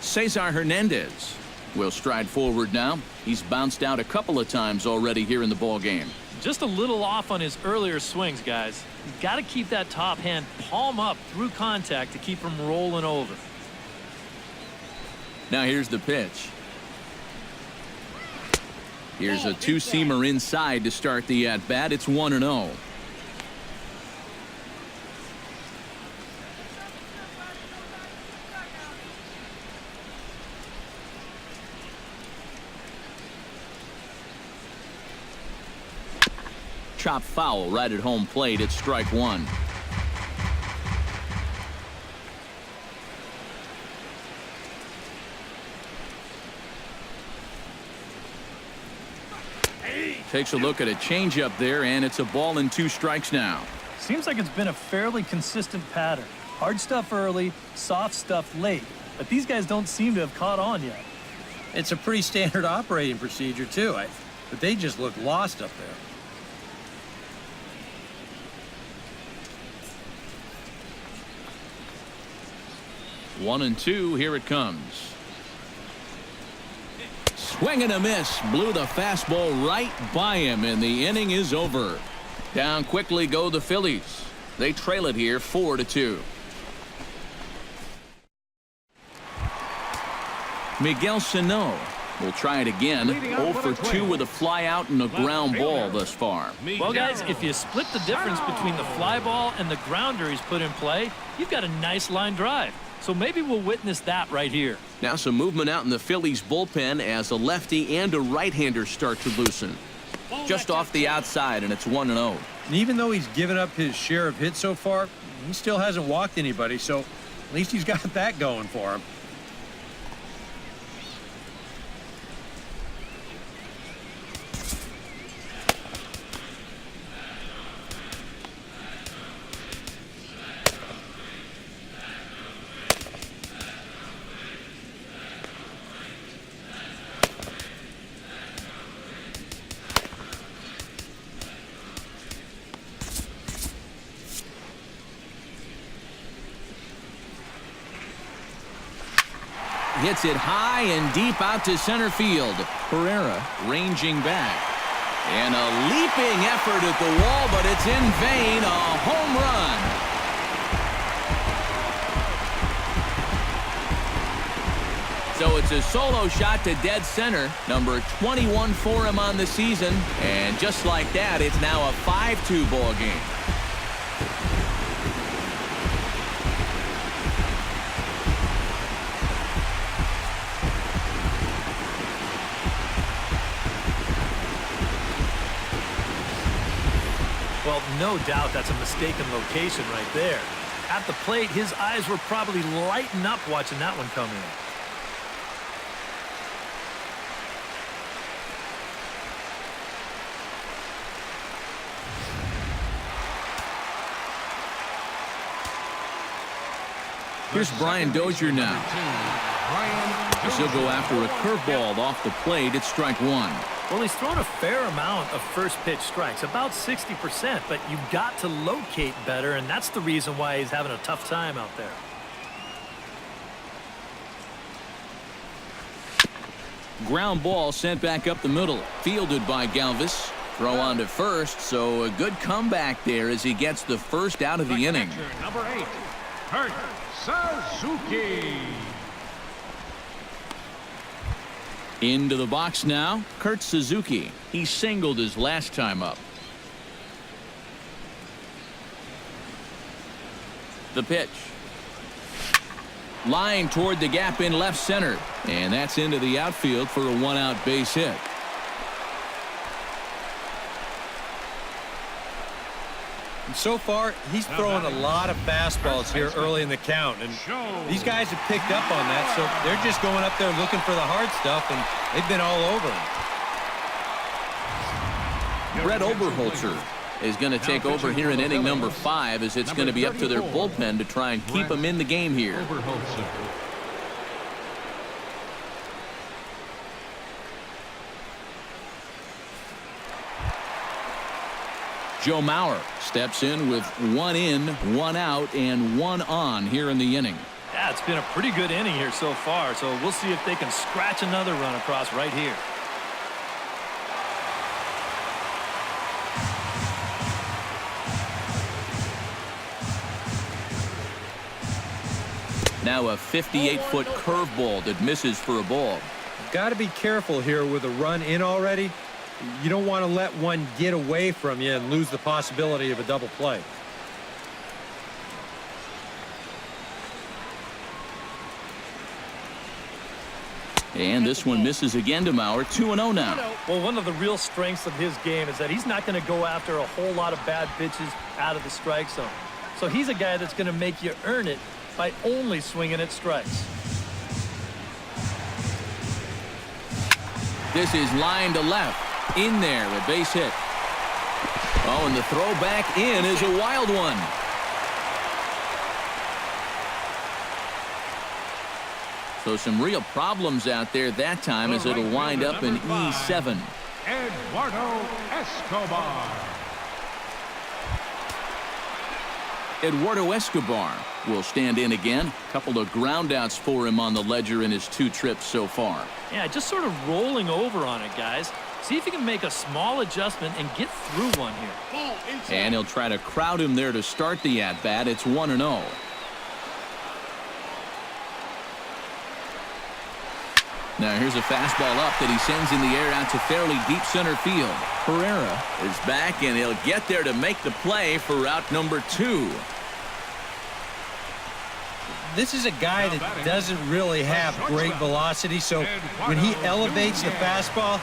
Cesar Hernandez will stride forward now. He's bounced out a couple of times already here in the ball game. Just a little off on his earlier swings, guys. You've got to keep that top hand palm up through contact to keep him rolling over. Now here's the pitch. Here's a 2-seamer inside to start the at-bat. It's 1-0. Chop foul right at home plate. It's strike 1. Takes a look at a changeup there, and it's a ball and 2 strikes now. Seems like it's been a fairly consistent pattern. Hard stuff early, soft stuff late. But these guys don't seem to have caught on yet. It's a pretty standard operating procedure, too. But they just look lost up there. 1-2, here it comes. Swing and a miss. Blew the fastball right by him, and the inning is over. Down quickly go the Phillies. They trail it here 4-2. Miguel Sano will try it again. 0 for 2 with a fly out and a ground ball thus far. Well, guys, if you split the difference between the fly ball and the grounder he's put in play, you've got a nice line drive. So maybe we'll witness that right here. Now some movement out in the Phillies bullpen as a lefty and a right-hander start to loosen. Just off the outside, and it's 1-0. And even though he's given up his share of hits so far, he still hasn't walked anybody, so at least he's got that going for him. Hits it high and deep out to center field. Pereira ranging back. And a leaping effort at the wall, but it's in vain. A home run. So it's a solo shot to dead center. Number 21 for him on the season. And just like that, it's now a 5-2 ball game. Well, no doubt that's a mistaken location right there. At the plate, his eyes were probably lighting up watching that one come in. Here's Brian Dozier now. As he'll go after a curveball off the plate at strike one. Well, he's thrown a fair amount of first pitch strikes, about 60%, but you've got to locate better, and that's the reason why he's having a tough time out there. Ground ball sent back up the middle. Fielded by Galvis. Throw on to first, so a good comeback there as he gets the first out of the inning. Number 8, Kurt Suzuki. Into the box now, Kurt Suzuki. He singled his last time up. The pitch. Line toward the gap in left center. And that's into the outfield for a one-out base hit. And so far, he's throwing a lot of fastballs here early in the count, and these guys have picked up on that, so they're just going up there looking for the hard stuff, and they've been all over him. Brett Oberholzer is going to take over here in inning number 5, as it's going to be up to their bullpen to try and keep him in the game here. Joe Mauer steps in with 1 in, 1 out, and 1 on here in the inning. Yeah, it's been a pretty good inning here so far, so we'll see if they can scratch another run across right here. Now a 58-foot curveball that misses for a ball. You've got to be careful here with a run in already. You don't want to let one get away from you and lose the possibility of a double play. And this one misses again to Mauer. 2-0 now. Well, one of the real strengths of his game is that he's not going to go after a whole lot of bad pitches out of the strike zone. So he's a guy that's going to make you earn it by only swinging at strikes. This is line to left. In there, a base hit. Oh, and the throw back in is a wild one. So some real problems out there that time, as it'll wind up in E7. Eduardo Escobar. Eduardo Escobar will stand in again. A couple of groundouts for him on the ledger in his 2 trips so far. Yeah, just sort of rolling over on it, guys. See if you can make a small adjustment and get through one here. And he'll try to crowd him there to start the at-bat. It's 1-0. Now here's a fastball up that he sends in the air out to fairly deep center field. Herrera is back, and he'll get there to make the play for out number 2. This is a guy that doesn't really have great velocity, so when he elevates the fastball,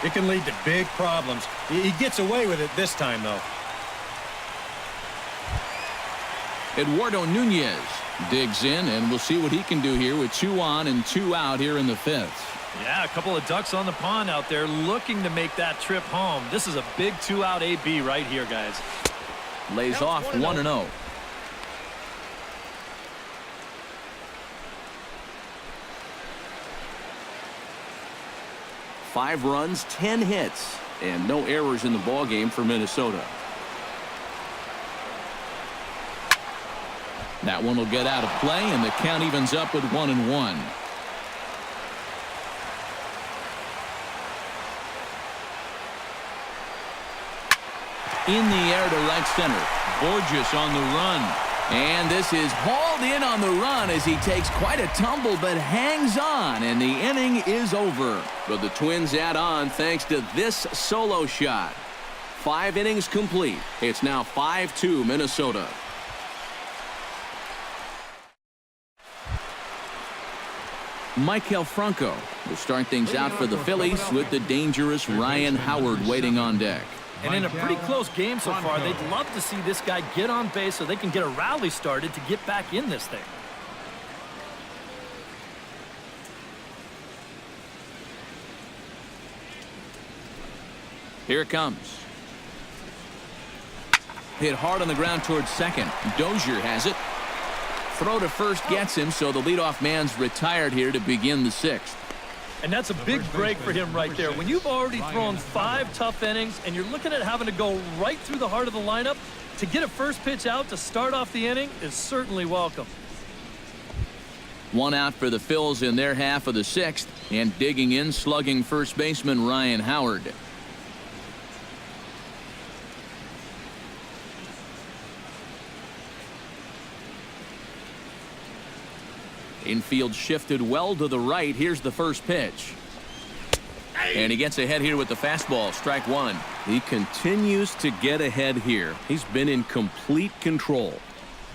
it can lead to big problems. He gets away with it this time, though. Eduardo Nunez digs in, and we'll see what he can do here with 2 on and 2 out here in the 5th. Yeah, a couple of ducks on the pond out there looking to make that trip home. This is a big 2-out AB right here, guys. Lays off 1-0. Five runs, 10 hits, and no errors in the ballgame for Minnesota. That one will get out of play, and the count evens up with 1-1. In the air to right center. Borges on the run. And this is hauled in on the run as he takes quite a tumble but hangs on, and the inning is over. But the Twins add on thanks to this solo shot. 5 innings complete. It's now 5-2 Minnesota. Maikel Franco will start things out for the Phillies with the dangerous Ryan Howard waiting on deck. And in a pretty close game so far, they'd love to see this guy get on base so they can get a rally started to get back in this thing. Here it comes. Hit hard on the ground towards second. Dozier has it. Throw to first gets him, so the leadoff man's retired here to begin the 6th. And that's a big break for him right there. When you've already thrown 5 tough innings and you're looking at having to go right through the heart of the lineup, to get a first pitch out to start off the inning is certainly welcome. 1 out for the Phils in their half of the 6th, and digging in, slugging first baseman Ryan Howard. Infield shifted well to the right. Here's the first pitch. And he gets ahead here with the fastball. Strike 1. He continues to get ahead here. He's been in complete control.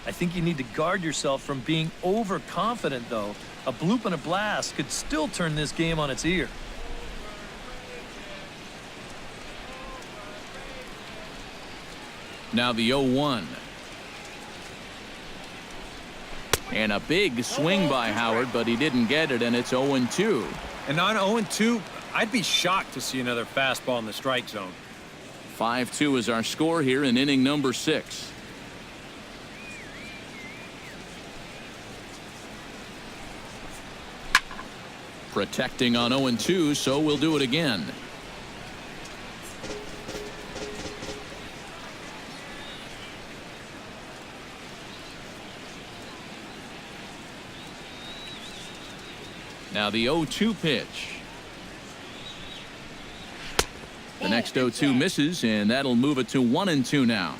I think you need to guard yourself from being overconfident, though. A bloop and a blast could still turn this game on its ear. Now the 0-1. And a big swing by Howard, but he didn't get it, and it's 0-2. And on 0-2, I'd be shocked to see another fastball in the strike zone. 5-2 is our score here in inning number 6. Protecting on 0-2, so we'll do it again. Now the 0-2 pitch. The next 0-2 misses, and that'll move it to 1-2 now.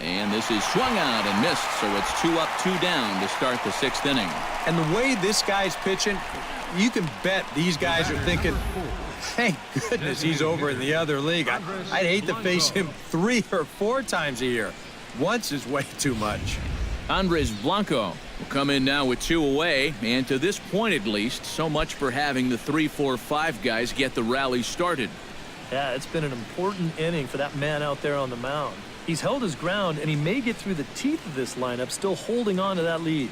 And this is swung out and missed, so it's 2 up, 2 down to start the 6th inning. And the way this guy's pitching, you can bet these guys are thinking, thank goodness he's over in the other league. I'd hate to face him 3 or 4 times a year. Once is way too much. Andres Blanco will come in now with 2 away, and to this point at least, so much for having the 3, 4, 5 guys get the rally started. Yeah, it's been an important inning for that man out there on the mound. He's held his ground, and he may get through the teeth of this lineup, still holding on to that lead.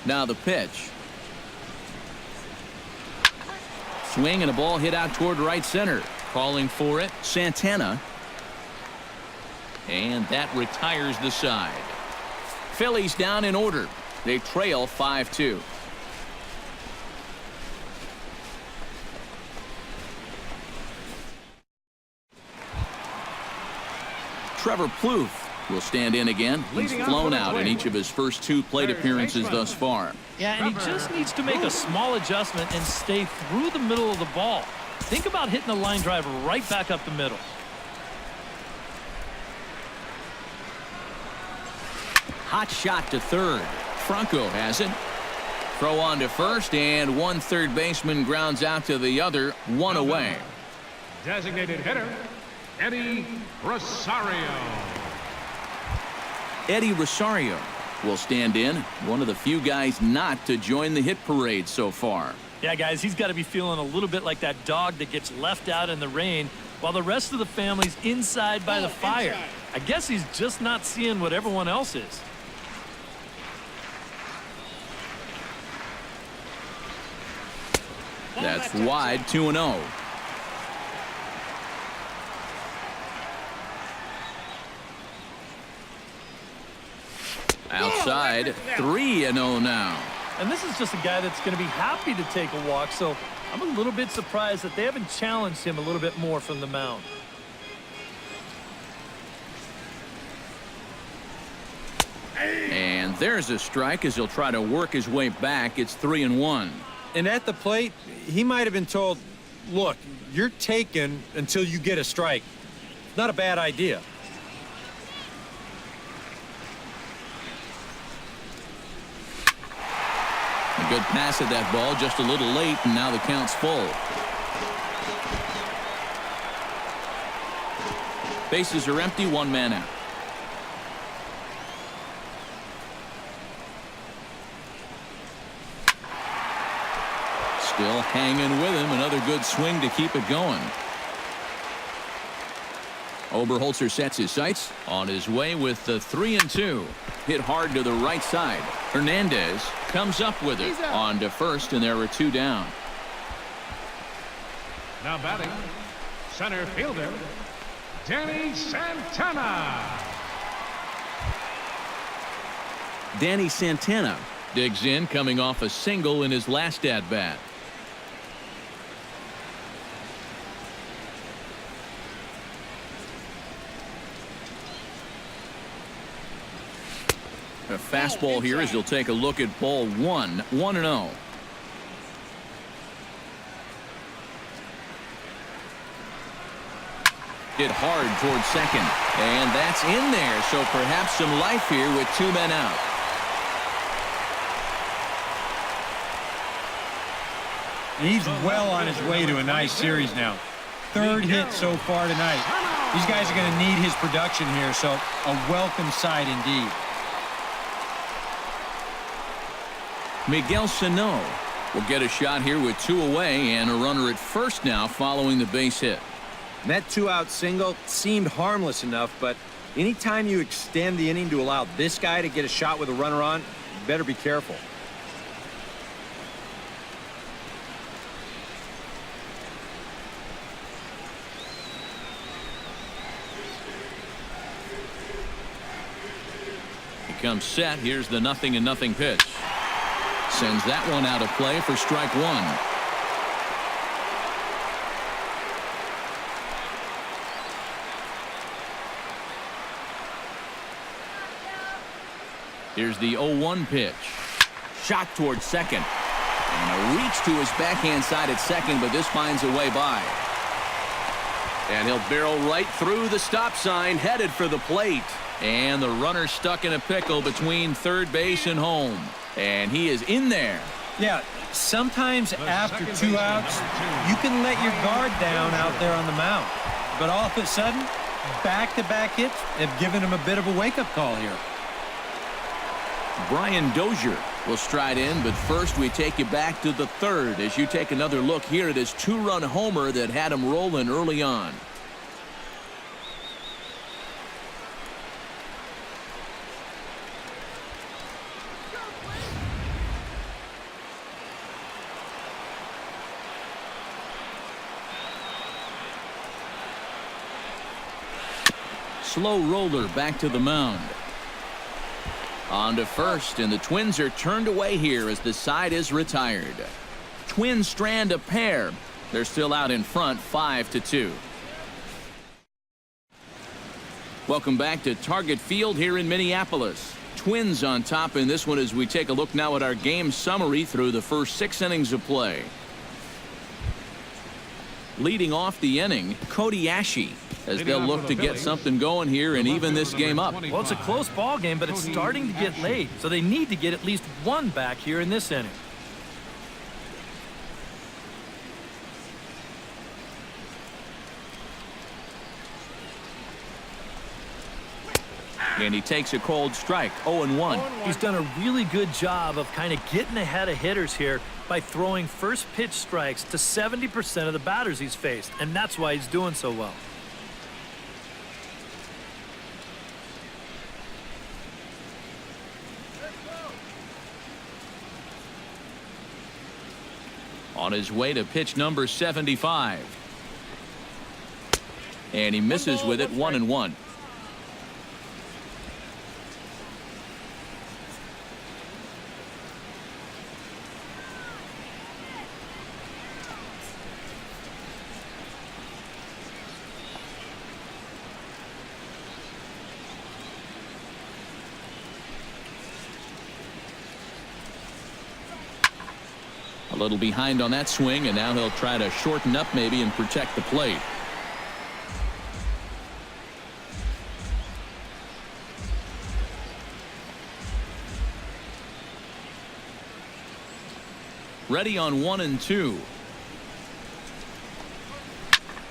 Now the pitch. Swing and a ball hit out toward right center. Calling for it, Santana. And that retires the side. Phillies down in order. They trail 5-2. Trevor Plouffe will stand in again. He's flown out in each of his first 2 plate appearances thus far. Yeah, and he just needs to make a small adjustment and stay through the middle of the ball. Think about hitting a line drive right back up the middle. Hot shot to third. Franco has it. Throw on to first, and one third baseman grounds out to the other, 1 away. Designated hitter, Eddie Rosario. Eddie Rosario will stand in, one of the few guys not to join the hit parade so far. Yeah, guys, he's got to be feeling a little bit like that dog that gets left out in the rain while the rest of the family's inside by the fire. I guess he's just not seeing what everyone else is. That's wide, 2-0. Outside, 3-0 now. And this is just a guy that's going to be happy to take a walk, so I'm a little bit surprised that they haven't challenged him a little bit more from the mound. And there's a strike as he'll try to work his way back. It's 3-1. And at the plate, he might have been told, look, you're taken until you get a strike. Not a bad idea. A good pass at that ball, just a little late, and now the count's full. Bases are empty, 1 man out. Still hanging with him. Another good swing to keep it going. Oberholzer sets his sights on his way with the 3-2. Hit hard to the right side. Hernandez comes up with it on to first, and there are 2 down. Now batting, center fielder, Danny Santana. Danny Santana digs in, coming off a single in his last at-bat. A fastball here as he'll take a look at ball 1, 1-0. Hit hard towards second, and that's in there, so perhaps some life here with 2 men out. He's well on his way to a nice series now. 3rd hit so far tonight. These guys are going to need his production here, so a welcome sight indeed. Miguel Sano will get a shot here with 2 away and a runner at first now following the base hit. And that 2-out single seemed harmless enough, but anytime you extend the inning to allow this guy to get a shot with a runner on, you better be careful. He comes set. Here's the 0-0 pitch. Sends that one out of play for strike 1. Here's the 0-1 pitch. Shot towards second. And a reach to his backhand side at second, but this finds a way by. And he'll barrel right through the stop sign, headed for the plate. And the runner stuck in a pickle between third base and home. And he is in there. Yeah, sometimes after 2 outs, you can let your guard down out there on the mound. But all of a sudden, back-to-back hits have given him a bit of a wake-up call here. Brian Dozier will stride in, but first we take you back to the 3rd as you take another look here at his 2-run homer that had him rolling early on. slow roller back to the mound. On to first, and the Twins are turned away here as the side is retired. Twins strand a pair. They're still out in front, 5-2. Welcome back to Target Field here in Minneapolis. Twins on top in this one as we take a look now at our game summary through the first 6 innings of play. Leading off the inning, Kobayashi, as they'll look to get something going here and even this game up. Well, it's a close ball game, but it's starting to get late, so they need to get at least one back here in this inning. And he takes a cold strike, 0-1. He's done a really good job of kind of getting ahead of hitters here by throwing first pitch strikes to 70% of the batters he's faced, and that's why he's doing so well. On his way to pitch number 75. And he misses with it, 1-1. A little behind on that swing, and now he'll try to shorten up maybe and protect the plate. Ready on 1-2.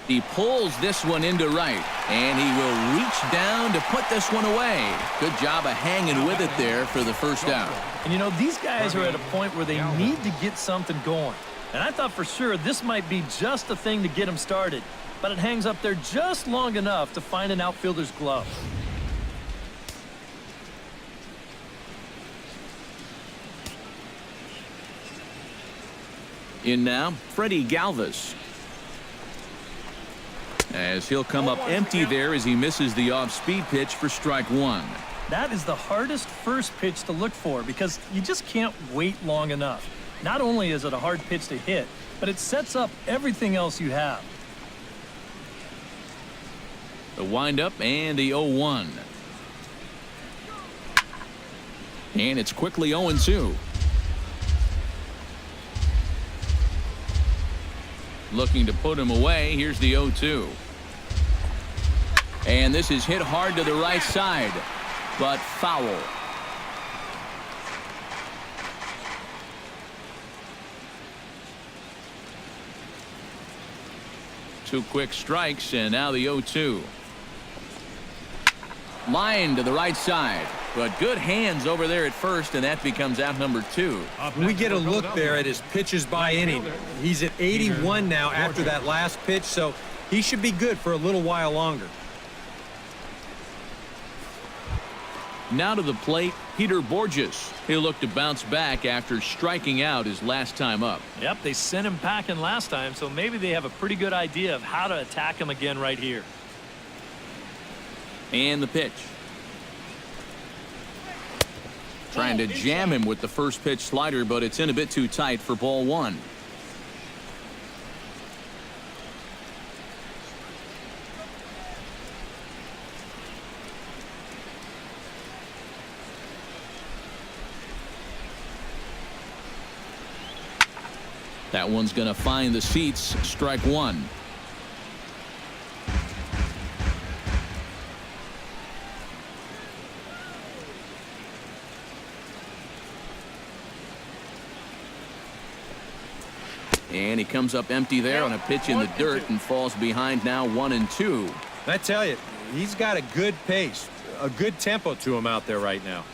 He pulls this one into right, and he will reach down to put this one away. Good job of hanging with it there for the first out. And you know, these guys are at a point where they need to get something going. And I thought for sure this might be just the thing to get them started. But it hangs up there just long enough to find an outfielder's glove. In now, Freddie Galvis. As he'll come up empty there as he misses the off-speed pitch for strike one. That is the hardest first pitch to look for because you just can't wait long enough. Not only is it a hard pitch to hit, but it sets up everything else you have. The windup and the 0-1. And it's quickly 0-2. Looking to put him away. Here's the 0-2. And this is hit hard to the right side, but foul. Two quick strikes, and now the 0-2. Line to the right side, but good hands over there at first, and that becomes out number 2. We get a look there at his pitches by inning. He's at 81 now after that last pitch, so he should be good for a little while longer. Now to the plate, Peter Borges. He'll look to bounce back after striking out his last time up. Yep, they sent him packing last time, so maybe they have a pretty good idea of how to attack him again right here. And the pitch. Trying to jam him with the first pitch slider, but it's in a bit too tight for ball one. That one's going to find the seats. Strike one. And he comes up empty there on a pitch in the dirt and falls behind now 1-2. I tell you, he's got a good pace, a good tempo to him out there right now.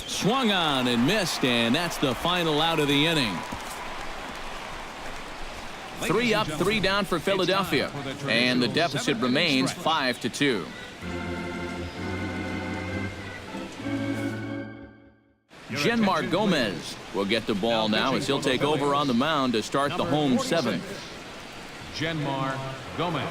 Swung on and missed, and that's the final out of the inning. 3 up, 3 down for Philadelphia, and the deficit remains 5-2. Genmar Gomez will get the ball now as he'll take over on the mound to start the home seventh. Genmar Gomez.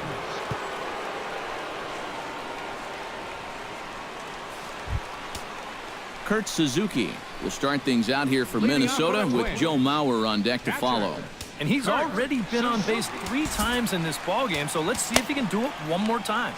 Kurt Suzuki will start things out here for Minnesota with Joe Mauer on deck to follow. And he's already been on base 3 times in this ballgame, so let's see if he can do it one more time.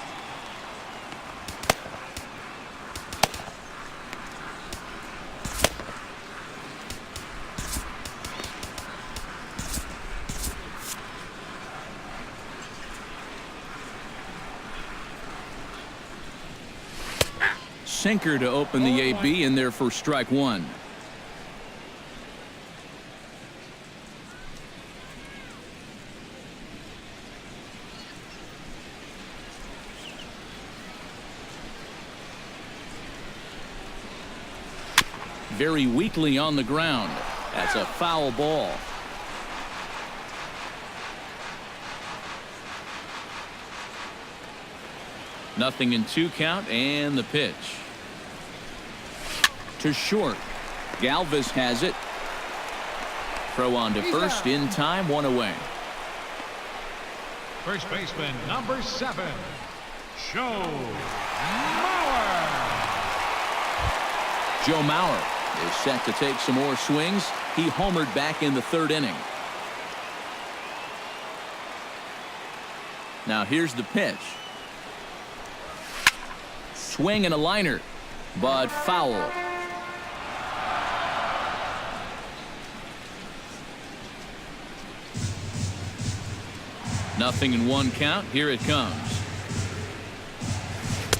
Sinker to open the AB in there for strike one. Very weakly on the ground. That's a foul ball. Nothing in 2 count and the pitch. To short. Galvis has it. Throw on to first in time, 1 away. First baseman, number 7, Joe Mauer. Joe Mauer is set to take some more swings. He homered back in the 3rd inning. Now here's the pitch. Swing and a liner, but foul. Nothing in 1 count. Here it comes.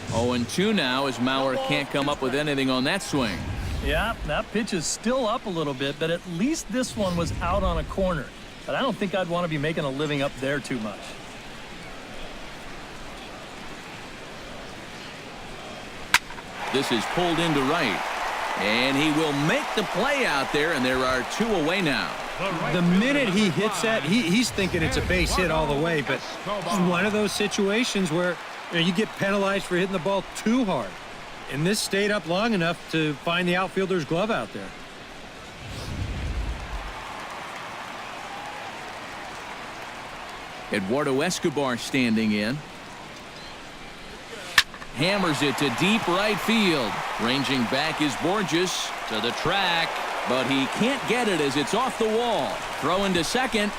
0-2 now as Mauer can't come up with anything on that swing. Yeah, that pitch is still up a little bit, but at least this one was out on a corner. But I don't think I'd want to be making a living up there too much. This is pulled into right. And he will make the play out there, and there are 2 away now. The minute he hits that, he's thinking it's a base hit all the way, but it's one of those situations where you get penalized for hitting the ball too hard. And this stayed up long enough to find the outfielder's glove out there. Eduardo Escobar standing in. Hammers it to deep right field. Ranging back is Borges to the track, but he can't get it as it's off the wall. Throwing to second.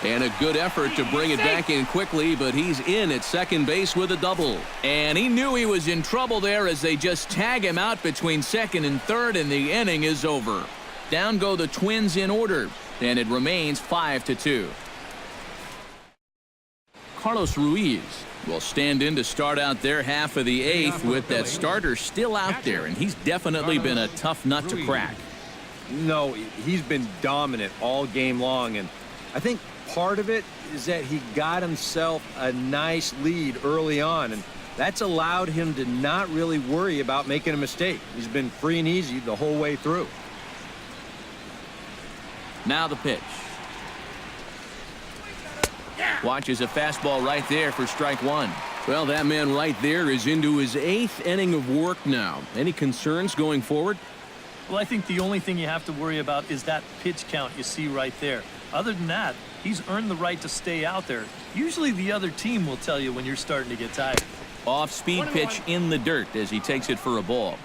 And a good effort to bring it back in quickly, but he's in at second base with a double. And he knew he was in trouble there as they just tag him out between second and third, and the inning is over. Down go the Twins in order, and it remains 5-2. Carlos Ruiz will stand in to start out their half of the 8th with that starter still out there, and he's definitely been a tough nut to crack. No, he's been dominant all game long, and I think part of it is that he got himself a nice lead early on, and that's allowed him to not really worry about making a mistake. He's been free and easy the whole way through. Now the pitch. Watches a fastball right there for strike 1. Well, that man right there is into his 8th inning of work now. Any concerns going forward? Well, I think the only thing you have to worry about is that pitch count you see right there. Other than that, he's earned the right to stay out there. Usually the other team will tell you when you're starting to get tired. Off-speed pitch in the dirt as he takes it for a ball.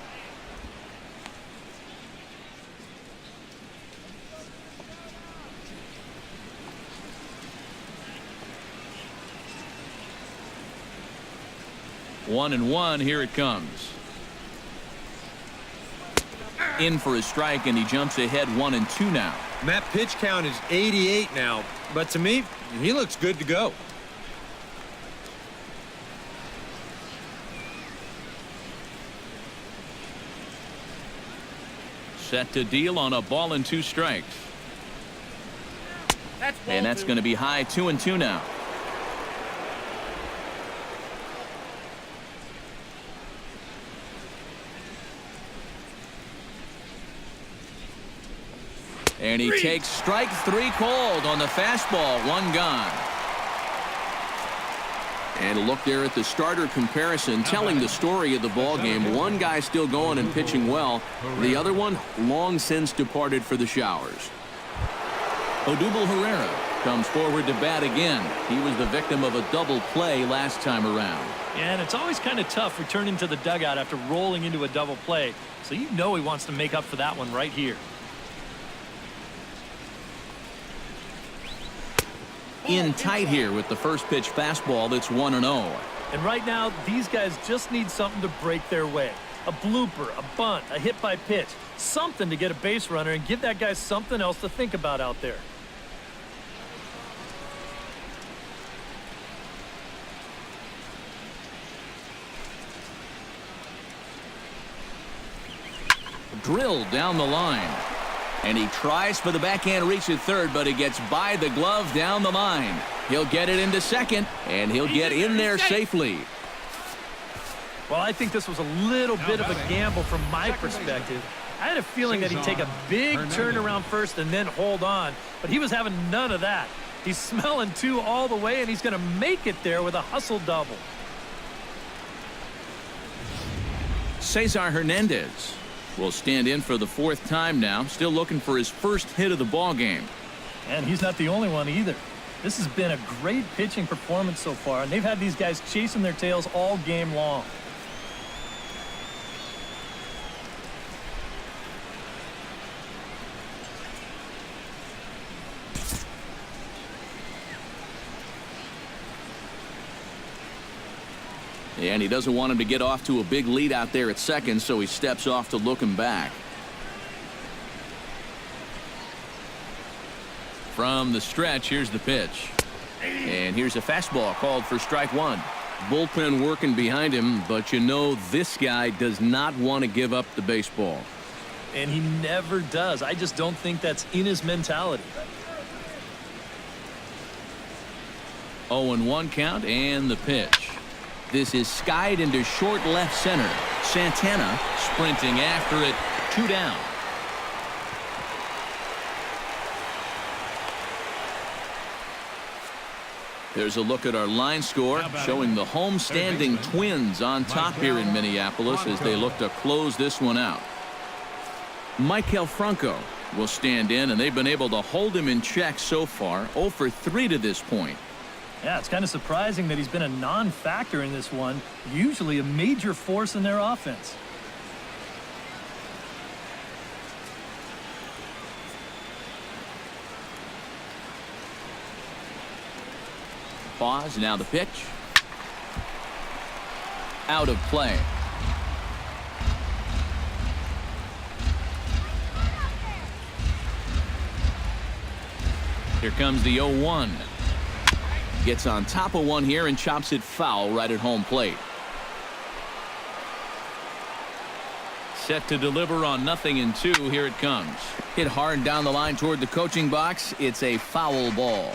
1-1, here it comes. In for a strike, and he jumps ahead 1-2 now. And that pitch count is 88 now, but to me, he looks good to go. Set to deal on a ball and 2 strikes. And that's going to be high 2-2 now. And he takes strike 3 called on the fastball. 1 gone. And a look there at the starter comparison, telling the story of the ball game. One guy still going and pitching well. The other one long since departed for the showers. Odubel Herrera comes forward to bat again. He was the victim of a double play last time around. And it's always kind of tough returning to the dugout after rolling into a double play. So you know he wants to make up for that one right here. In tight here with the first pitch fastball that's 1-0. And right now, these guys just need something to break their way. A blooper, a bunt, a hit by pitch. Something to get a base runner and give that guy something else to think about out there. Drilled down the line. And he tries for the backhand reach at third, but he gets by the glove down the line. He'll get it into second, and he'll get in there safely. Well, I think this was a little bit of a gamble from my perspective. I had a feeling that he'd take a big turn around first and then hold on, but he was having none of that. He's smelling two all the way, and he's going to make it there with a hustle double. Cesar Hernandez will stand in for the fourth time now, still looking for his first hit of the ball game. And he's not the only one either. This has been a great pitching performance so far, and they've had these guys chasing their tails all game long. And he doesn't want him to get off to a big lead out there at second, so he steps off to look him back. From the stretch, here's the pitch. And here's a fastball called for strike one. Bullpen working behind him, but you know this guy does not want to give up the baseball. And he never does. I just don't think that's in his mentality. 0-1 count and the pitch. This is skied into short left center. Santana sprinting after it. 2 down. There's a look at our line score showing the home-standing Twins on top here in Minneapolis as they look to close this one out. Maikel Franco will stand in, and they've been able to hold him in check so far. 0 for 3 to this point. Yeah, it's kind of surprising that he's been a non-factor in this one. Usually a major force in their offense. Pause, now the pitch. Out of play. Here comes the 0-1. Gets on top of one here and chops it foul right at home plate. Set to deliver on 0-2. Here it comes. Hit hard down the line toward the coaching box. It's a foul ball.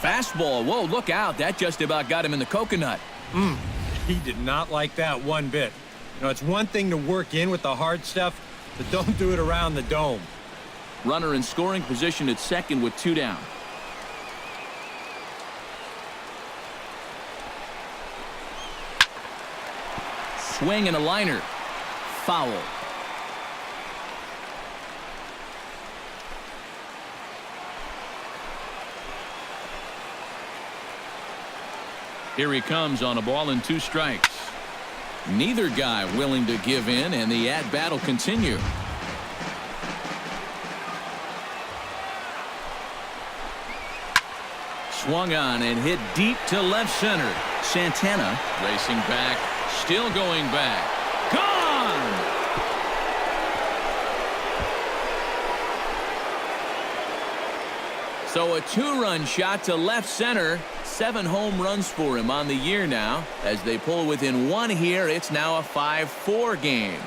Fastball. Whoa, look out. That just about got him in the coconut. He did not like that one bit. You know, it's one thing to work in with the hard stuff, but don't do it around the dome. Runner in scoring position at second with 2 down. Swing and a liner. Foul. Here he comes on a ball and 2 strikes. Neither guy willing to give in, and the at-bat will continue. Swung on and hit deep to left center. Santana racing back, still going back. Gone! So a 2-run shot to left center. 7 home runs for him on the year now. As they pull within 1 here, it's now a 5-4 game.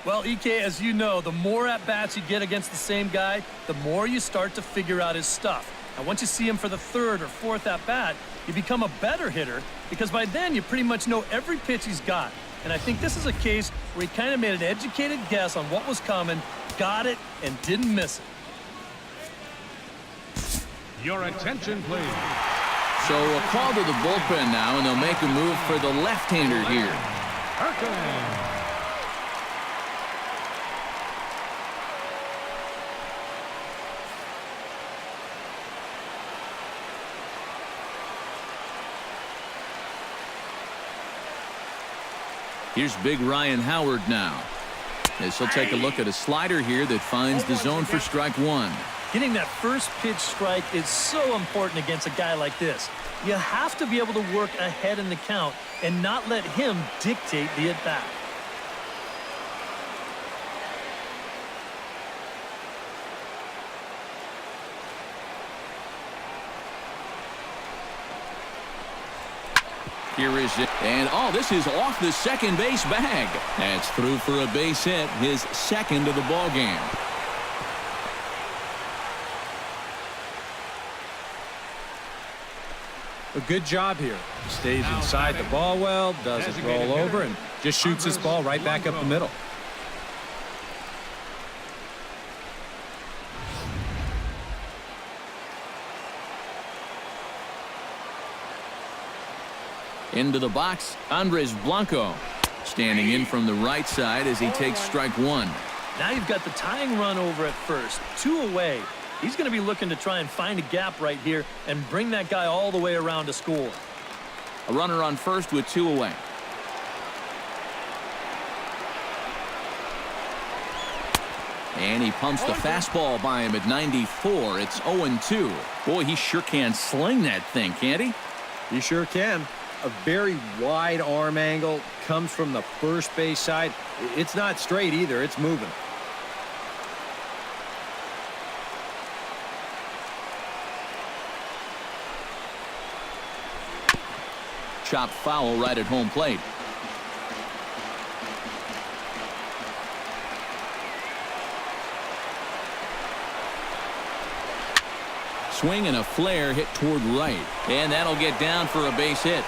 Well, EK, as you know, the more at-bats you get against the same guy, the more you start to figure out his stuff. Now, once you see him for the third or fourth at-bat, you become a better hitter because by then you pretty much know every pitch he's got. And I think this is a case where he kind of made an educated guess on what was coming, got it, and didn't miss it. Your attention, please. So a call to the bullpen now, and they'll make a move for the left-hander here. Kirkland. Here's big Ryan Howard now, as he'll take a look at a slider here that finds the zone for strike one. Getting that first pitch strike is so important against a guy like this. You have to be able to work ahead in the count and not let him dictate the at-bat. Here is it. And, oh, this is off the second base bag. That's through for a base hit, his second of the ball game. A good job here. Stays inside the ball well, doesn't roll over, and just shoots this ball right back up the middle. Into the box, Andres Blanco, standing in from the right side as he takes strike one. Now you've got the tying run over at first, 2 away. He's going to be looking to try and find a gap right here and bring that guy all the way around to score. A runner on first with 2 away. And he pumps the fastball by him at 94. It's 0-2. Boy, he sure can sling that thing, can't he? He sure can. A very wide arm angle, comes from the first base side. It's not straight either, it's moving. Chopped foul right at home plate. Swing and a flare hit toward right. And that'll get down for a base hit.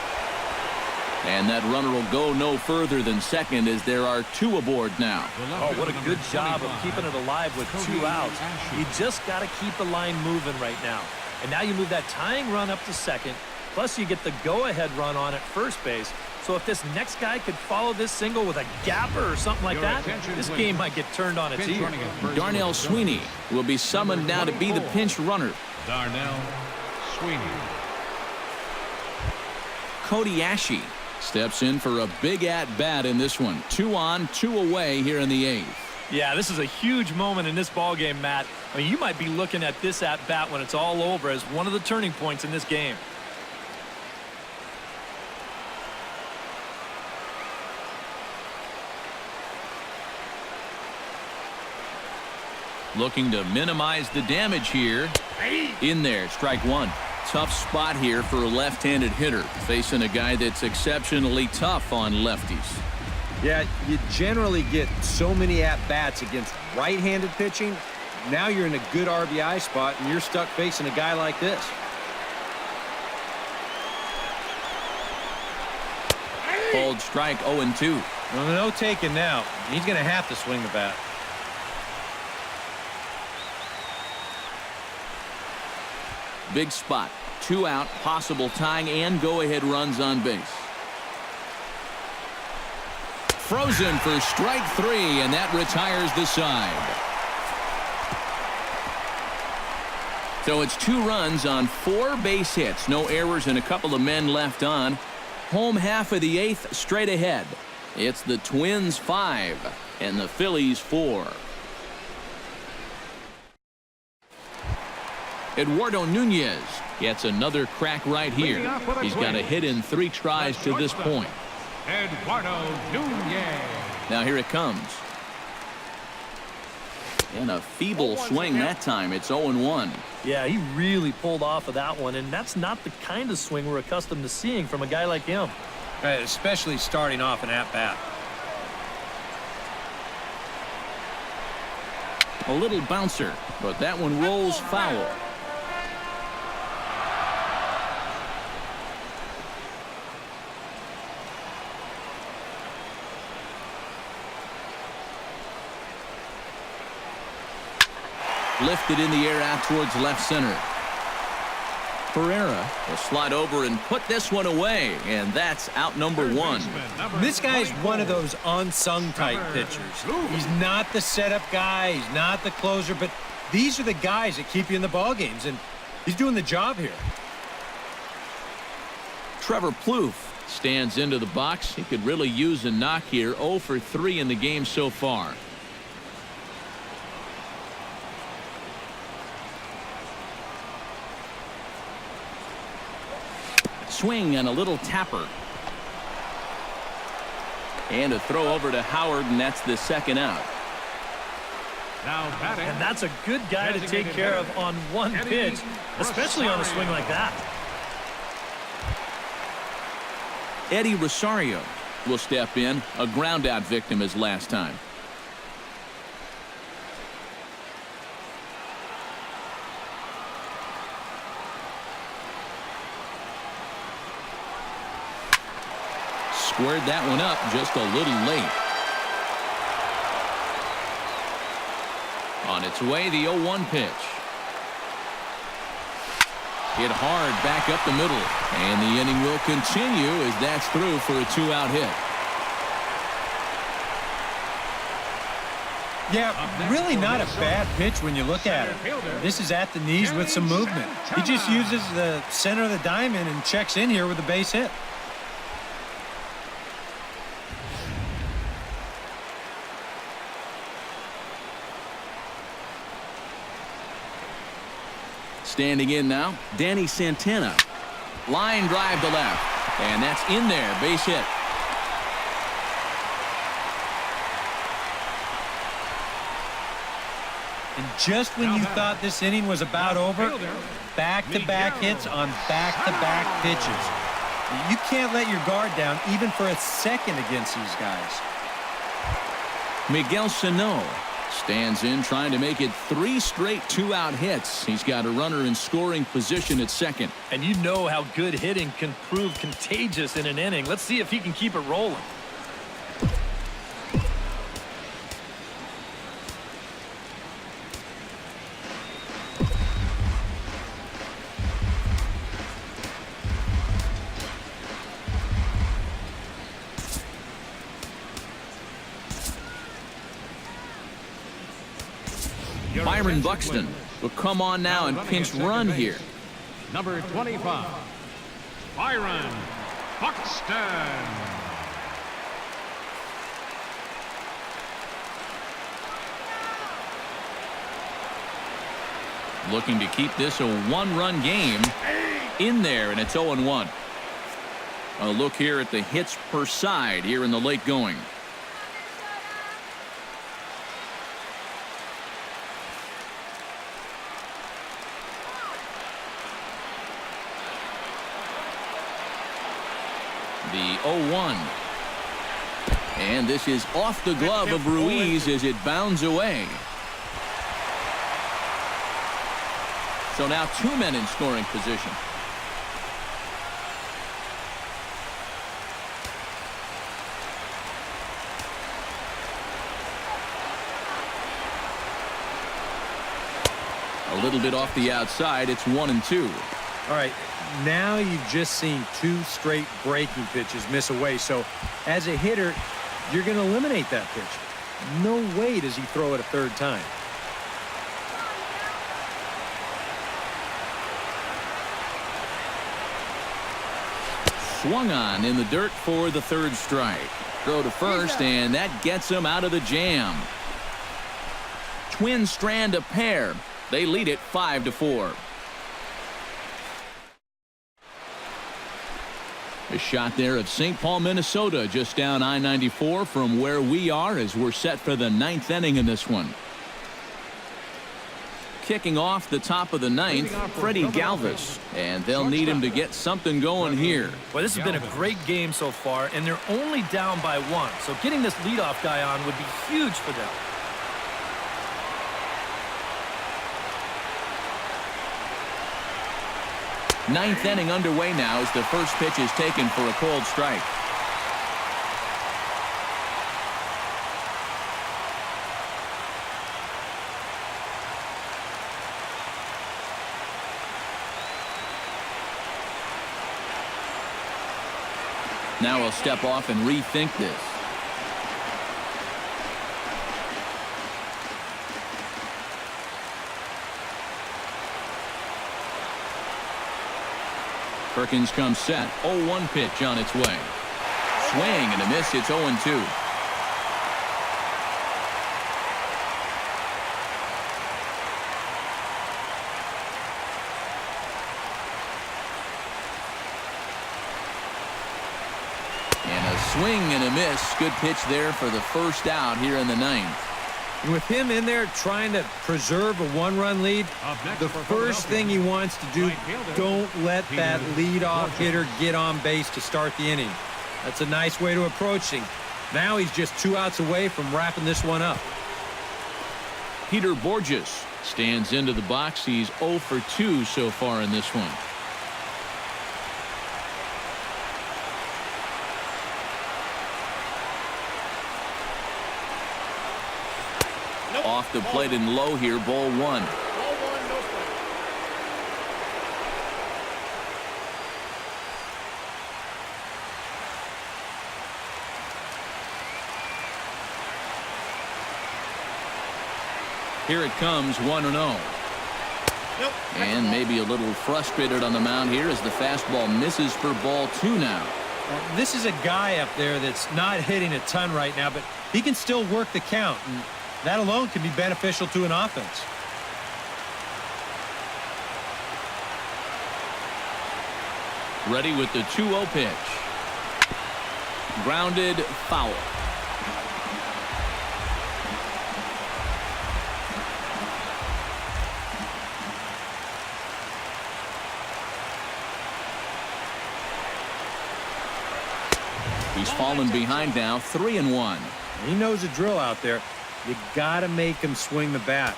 And that runner will go no further than second as there are 2 aboard now. Oh, what a good job of keeping it alive with 2 outs. You just got to keep the line moving right now. And now you move that tying run up to second, plus you get the go-ahead run on at first base. So if this next guy could follow this single with a gapper or something like that, this game might get turned on its ear. Darnell Sweeney will be summoned now to be the pinch runner. Darnell Sweeney. Cody Ashe steps in for a big at-bat in this one. 2 on, 2 away here in the 8th. Yeah, this is a huge moment in this ballgame, Matt. I mean, you might be looking at this at-bat when it's all over as one of the turning points in this game. Looking to minimize the damage here. In there, strike one. Tough spot here for a left-handed hitter, facing a guy that's exceptionally tough on lefties. Yeah, you generally get so many at-bats against right-handed pitching. Now you're in a good RBI spot, and you're stuck facing a guy like this. Called strike 0-2. Well, no taking now. He's going to have to swing the bat. Big spot. 2 out, possible tying and go-ahead runs on base. Frozen for strike 3, and that retires the side. So it's 2 runs on 4 base hits. No errors and a couple of men left on. Home half of the 8th straight ahead. It's the Twins 5 and the Phillies 4. Eduardo Nunez gets another crack right here. He's got a hit in 3 tries to this point. Eduardo Nunez. Now here it comes. And a feeble swing that time. It's 0-1. Yeah, he really pulled off of that one, and that's not the kind of swing we're accustomed to seeing from a guy like him. Especially starting off an at-bat. A little bouncer, but that one rolls foul. Lifted in the air out towards left center. Herrera will slide over and put this one away, and that's out number one. This guy's one of those unsung type pitchers. He's not the setup guy, he's not the closer, but these are the guys that keep you in the ball games, and he's doing the job here. Trevor Plouffe stands into the box. He could really use a knock here. 0 for 3 in the game so far. Swing and a little tapper. And a throw over to Howard, and that's the second out. Now batting. And that's a good guy to take care of on one pitch, especially on a swing like that. Eddie Rosario will step in, a ground out victim as last time. Squared that one up just a little late. On its way, the 0-1 pitch. Hit hard back up the middle, and the inning will continue as that's through for a 2-out hit. Yeah, really not a bad pitch when you look at it. This is at the knees with some movement. He just uses the center of the diamond and checks in here with a base hit. Standing in now, Danny Santana. Line drive to left, and that's in there, base hit. And just when you thought this inning was about over, back-to-back hits on back-to-back pitches. You can't let your guard down even for a second against these guys. Miguel Sano stands in, trying to make it 3 straight 2-out hits. He's got a runner in scoring position at second. And you know how good hitting can prove contagious in an inning. Let's see if he can keep it rolling. Byron Buxton will come on now and pinch run here. Number 25, Byron Buxton. Looking to keep this a 1-run game in there, and it's 0-1. A look here at the hits per side here in the late going. The 0-1. And this is off the glove of Ruiz as it bounds away. So now 2 men in scoring position. A little bit off the outside. It's 1-2. All right, now you've just seen 2 straight breaking pitches miss away. So as a hitter, you're going to eliminate that pitch. No way does he throw it a third time. Swung on in the dirt for the 3rd strike. Throw to first, and that gets him out of the jam. Twins strand a pair. They lead it 5-4. A shot there of St. Paul, Minnesota, just down I-94 from where we are as we're set for the 9th inning in this one. Kicking off the top of the 9th, Freddie Galvis, and they'll need him to get something going here. Well, this has been a great game so far, and they're only down by 1. So getting this leadoff guy on would be huge for them. Ninth inning underway now as the first pitch is taken for a cold strike. Now he'll step off and rethink this. Perkins comes set. 0-1 pitch on its way. Swing and a miss. It's 0-2. Swing and a miss. Good pitch there for the first out here in the ninth. And with him in there trying to preserve a one-run lead, the first thing he wants to do, don't let that leadoff hitter get on base to start the inning. That's a nice way to approach him. Now he's just 2 outs away from wrapping this one up. Peter Borges stands into the box. He's 0 for 2 so far in this one. Off the plate and low here, ball 1. Here it comes, 1-0. And maybe a little frustrated on the mound here as the fastball misses for ball 2 now. Well, this is a guy up there that's not hitting a ton right now, but he can still work the count. And that alone can be beneficial to an offense. Ready with the 2-0 pitch. Grounded, foul. He's fallen behind now, 3-1. He knows the drill out there. You got to make him swing the bat.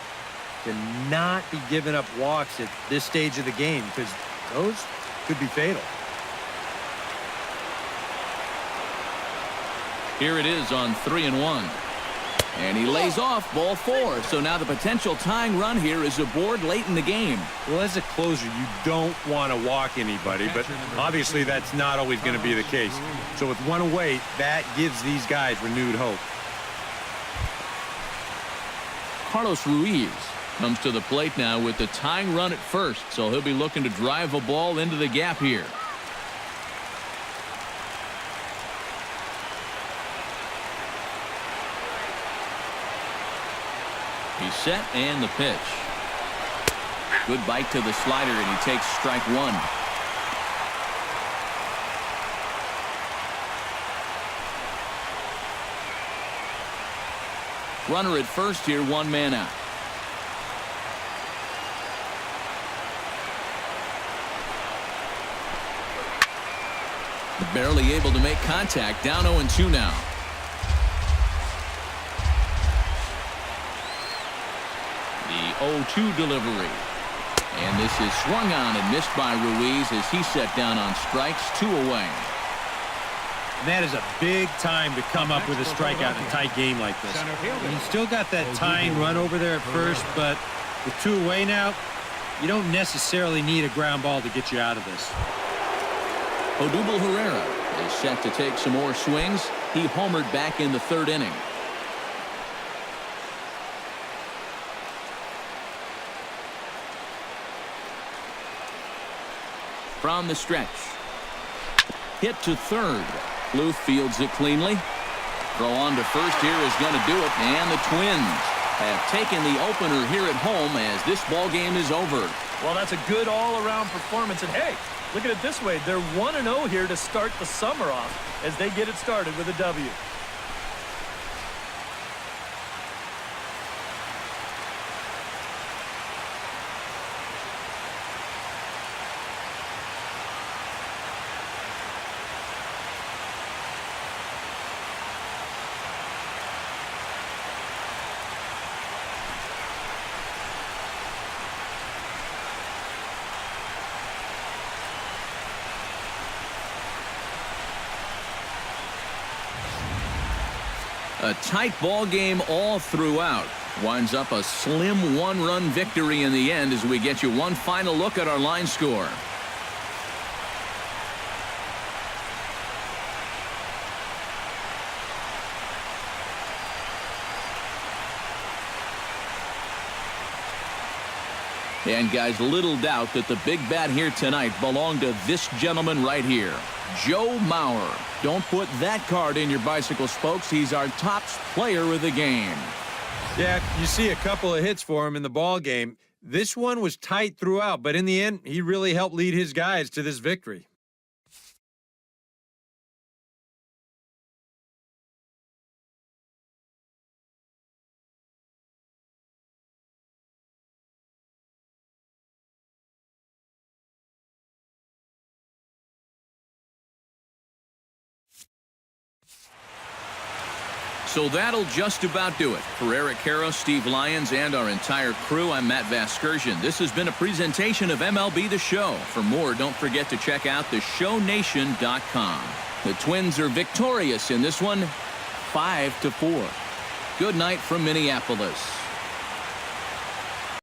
Cannot be giving up walks at this stage of the game because those could be fatal. Here it is on 3-1. And he lays off ball 4. So now the potential tying run here is aboard late in the game. Well, as a closer, you don't want to walk anybody, but obviously that's not always going to be the case. So with one away, that gives these guys renewed hope. Carlos Ruiz comes to the plate now with the tying run at first, so he'll be looking to drive a ball into the gap here. He's set and the pitch. Good bite to the slider, and he takes strike 1. Runner at first here, 1 man out. Barely able to make contact, down 0-2 now. The 0-2 delivery. And this is swung on and missed by Ruiz as he set down on strikes, 2 away. And that is a big time to come up with a strikeout in a tight game like this. And you still got that tying run over there at first, but with 2 away now, you don't necessarily need a ground ball to get you out of this. Odubel Herrera is set to take some more swings. He homered back in the 3rd inning. From the stretch. Hit to 3rd. Bluth fields it cleanly. Throw on to first here is going to do it. And the Twins have taken the opener here at home as this ball game is over. Well, that's a good all-around performance. And, hey, look at it this way. They're 1-0 here to start the summer off as they get it started with a W. A tight ball game all throughout. Winds up a slim 1-run victory in the end as we get you one final look at our line score. And guys, little doubt that the big bat here tonight belonged to this gentleman right here, Joe Mauer. Don't put that card in your bicycle spokes. He's our top player of the game. Yeah, you see a couple of hits for him in the ball game. This one was tight throughout, but in the end, he really helped lead his guys to this victory. So that'll just about do it. For Eric Karros, Steve Lyons, and our entire crew, I'm Matt Vasgersian. This has been a presentation of MLB The Show. For more, don't forget to check out theshownation.com. The Twins are victorious in this one, 5-4. Good night from Minneapolis.